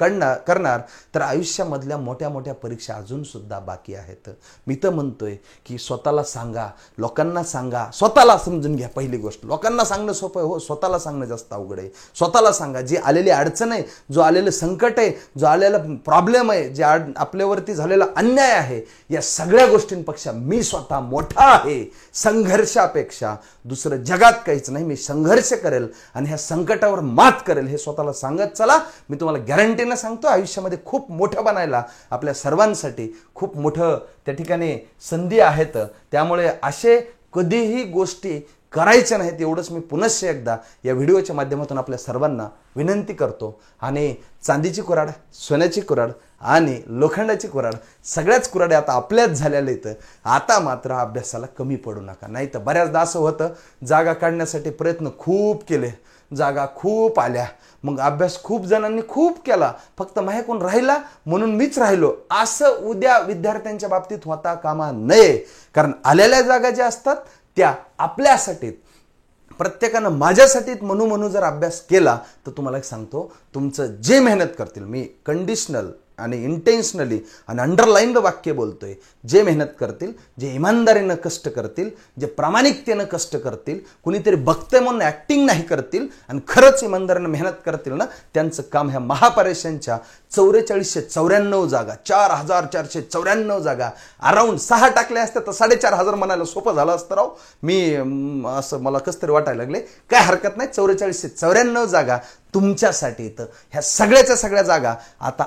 करणार तर आयुष्यामधल्या मोठ्या मोठ्या परीक्षा अजून सुद्धा बाकी आहेत. मी तर म्हणतोय की स्वतःला सांगा, लोकांना सांगा, स्वतःला समजून घ्या. पहिली गोष्ट, लोकांना सांगणं सोपं आहे हो, स्वतःला सांगणं जास्त अवघड आहे. स्वतःला सांगा. जी आलेली अडचण आहे, जो आलेलं संकट आहे, जो आलेला प्रॉब्लेम आहे, जे आपल्यावरती झालेला अन्याय आहे, या सगळ्या गोष्टींपेक्षा मी स्वतः मोठा आहे. संघर्षापेक्षा दुसरं जगात काहीच नाही. मी संघर्ष करेल आणि ह्या संकटावर मात करेल हे स्वतःला सांगत चला. मी तुम्हाला गॅरंटीनं सांगतो, आयुष्यामध्ये खूप मोठं बनायला आपल्या सर्वांसाठी खूप मोठं त्या ठिकाणी संधी आहेत. त्यामुळे असे कधीही गोष्टी करायच्या नाहीत, एवढंच मी पुनश्च एकदा या व्हिडिओच्या माध्यमातून आपल्या सर्वांना विनंती करतो. आणि चांदीची कुऱ्हाड, सोन्याची कुऱ्हाड आणि लोखंडाची कुऱ्हाड, सगळ्याच कुऱ्हाडी आता आपल्याच झालेल्या आहेत. आता मात्र अभ्यासाला कमी पडू नका. नाही तर बऱ्याचदा असं होतं, जागा काढण्यासाठी प्रयत्न खूप केले, जागा खूप आल्या, मग अभ्यास खूप जणांनी खूप केला, फक्त माझ्याकडून राहिला म्हणून मीच राहिलो, असं उद्या विद्यार्थ्यांच्या बाबतीत होता कामा नये. कारण आलेल्या जागा ज्या असतात त्या आपल्यासाठी, प्रत्येकानं माझ्यासाठी म्हणून जर अभ्यास केला तर तुम्हाला एक सांगतो, तुमचं जे मेहनत करतील, मी कंडिशनल आणि इंटेन्शनली आणि अंडरलाईन वाक्य बोलतोय, जे मेहनत करतील, जे इमानदारीनं कष्ट करतील, जे प्रामाणिकतेनं कष्ट करतील, कुणीतरी बघते म्हणून ॲक्टिंग नाही करतील आणि खरंच इमानदारीनं मेहनत करतील ना, त्यांचं काम ह्या महापरीक्षांच्या 4494 जागा, 4494 जागा, अराउंड 6 टाकल्या असत्या तर 4500 म्हणायला सोपं झालं असतं राव. मी असं मला कसं तरी वाटायला लागले. काय हरकत नाही, 4494 जागा तुमच्यासाठी. तर ह्या सगळ्याच्या सगळ्या जागा आता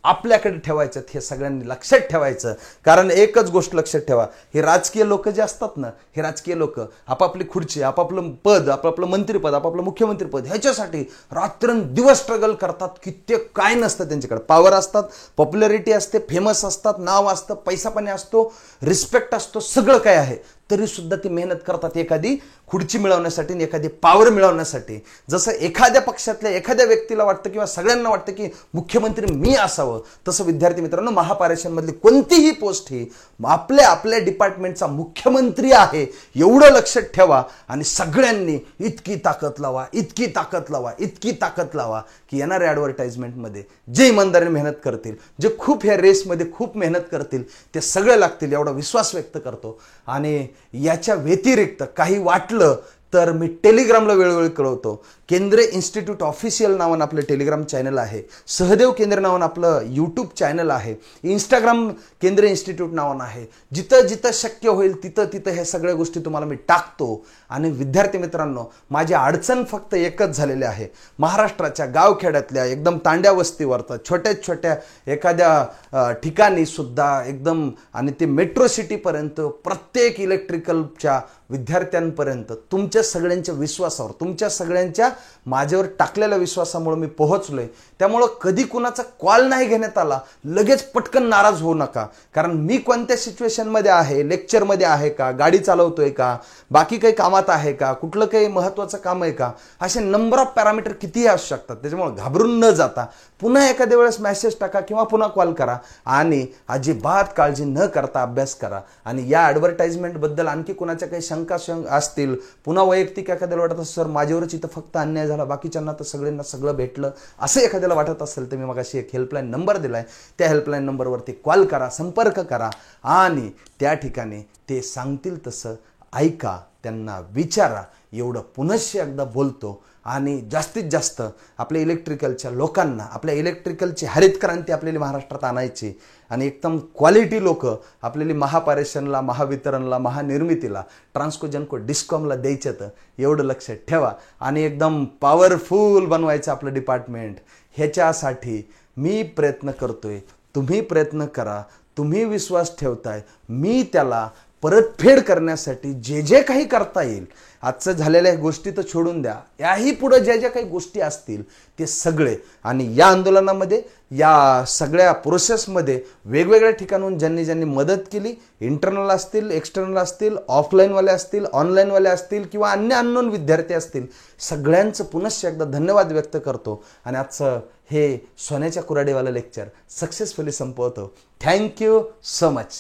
आपल्याकडे ठेवायच्यात. हे सगळ्यांनी लक्षात ठेवायचं. कारण एकच गोष्ट लक्षात ठेवा, हे राजकीय लोक जे असतात ना, हे राजकीय लोक आपापली खुर्ची, आपापलं पद, आपापलं मंत्रीपद, आपापलं मुख्यमंत्रीपद ह्याच्यासाठी रात्रंदिवस स्ट्रगल करतात. कित्येक काय नसतं त्यांच्याकडे, पॉवर असतात, पॉप्युलॅरिटी असते, फेमस असतात, नाव असतं, पैसा पाणी असतो, रिस्पेक्ट असतो, सगळं काय आहे, तरी सुद्धा ती मेहनत करतात एखादी खुर्ची मिळवण्यासाठी आणि एखादी पॉवर मिळवण्यासाठी. जसं एखाद्या पक्षातल्या एखाद्या व्यक्तीला वाटतं किंवा सगळ्यांना वाटतं की मुख्यमंत्री मी असावं, तसं विद्यार्थी मित्रांनो, महापरीक्षांमधली कोणतीही पोस्ट ही आपल्या डिपार्टमेंटचा मुख्यमंत्री आहे एवढं लक्षात ठेवा. आणि सगळ्यांनी इतकी ताकद लावा, इतकी ताकद लावा, इतकी ताकद लावा की येणाऱ्या ॲडव्हर्टाइजमेंटमध्ये जे इमानदारीने मेहनत करतील, जे खूप ह्या रेसमध्ये खूप मेहनत करतील, ते सगळे लागतील एवढा विश्वास व्यक्त करतो. आणि याच्या व्यतिरिक्त काही वाटलं तर मी टेलिग्रामला वेळोवेळी कळवतो. केंद्रे इन्स्टिट्यूट ऑफिशियल नावानं आपलं टेलिग्राम चॅनल आहे, सहदेव केंद्र नावानं आपलं यूट्यूब चॅनल आहे, इंस्टाग्राम केंद्रे इन्स्टिट्यूट नावानं आहे. जिथं जिथं शक्य होईल तिथं ह्या सगळ्या गोष्टी तुम्हाला मी टाकतो. आणि विद्यार्थी मित्रांनो, माझी अडचण फक्त एकच झालेली आहे, महाराष्ट्राच्या गावखेड्यातल्या एकदम तांड्या वस्तीवरचा छोट्या छोट्या एखाद्या ठिकाणी सुद्धा एकदम, आणि ते मेट्रो सिटीपर्यंत प्रत्येक इलेक्ट्रिकलच्या विद्यार्थ्यांपर्यंत तुमच्या सगळ्यांच्या विश्वासावर, तुमच्या सगळ्यांच्या माझ्यावर टाकलेल्या विश्वासामुळे मी पोहोचलोय. त्यामुळं कधी कुणाचा कॉल नाही घेण्यात आला, लगेच पटकन नाराज होऊ नका. कारण मी कोणत्या सिच्युएशनमध्ये आहे, लेक्चरमध्ये आहे का, गाडी चालवतोय का, बाकी काही कामात आहे का, कुठलं काही महत्त्वाचं काम आहे का, असे नंबर ऑफ पॅरामीटर कितीही असू शकतात. त्याच्यामुळे घाबरून न जाता पुन्हा एखाद्या वेळेस मेसेज टाका किंवा पुन्हा कॉल करा आणि अजिबात काळजी न करता अभ्यास करा. आणि या ॲडव्हर्टाइजमेंटबद्दल आणखी कुणाच्या काही शंका असतील, पुन्हा वैयक्तिक एखाद्याला वाटत असेल सर माझ्यावरच इथं फक्त अन्याय झाला, बाकीच्यांना तर सगळ्यांना सगळं भेटलं, असं एखाद्याला वाटत असेल तर मी मगाशी एक हेल्पलाईन नंबर दिलाय, त्या हेल्पलाईन नंबरवरती कॉल करा, संपर्क करा आणि त्या ठिकाणी ते सांगतील तसं ऐका, त्यांना विचारा. एवढं पुनश्च एकदा बोलतो. आणि जास्तीत जास्त आपल्या इलेक्ट्रिकलच्या लोकांना, आपल्या इलेक्ट्रिकलची हरित क्रांती आपल्याला महाराष्ट्रात आणायची आणि एकदम क्वालिटी लोक आपल्याला महापारेषणला, महावितरणला, महानिर्मितीला, ट्रान्सको, जनको, डिस्कॉमला द्यायचं, तर एवढं लक्षात ठेवा. आणि एकदम पॉवरफुल बनवायचं आपलं डिपार्टमेंट. ह्याच्यासाठी मी प्रयत्न करतोय, तुम्ही प्रयत्न करा, तुम्ही विश्वास ठेवताय, मी त्याला परतफेड करण्यासाठी जे जे काही करता येईल, आजचं झालेल्या गोष्टी तर सोडून द्या, याही पुढे ज्या ज्या काही गोष्टी असतील ते सगळे, आणि या आंदोलनामध्ये या सगळ्या प्रोसेसमध्ये वेगवेगळ्या ठिकाणून ज्यांनी ज्यांनी मदत केली, इंटरनल असतील, एक्सटर्नल असतील, ऑफलाईनवाले असतील, ऑनलाईनवाले असतील किंवा अन्य अननोन विद्यार्थी असतील, सगळ्यांचं पुनश्च एकदा धन्यवाद व्यक्त करतो आणि आजचं हे सोन्याच्या कुऱ्हाडीवालं लेक्चर सक्सेसफुली संपवतो. Thank you so much.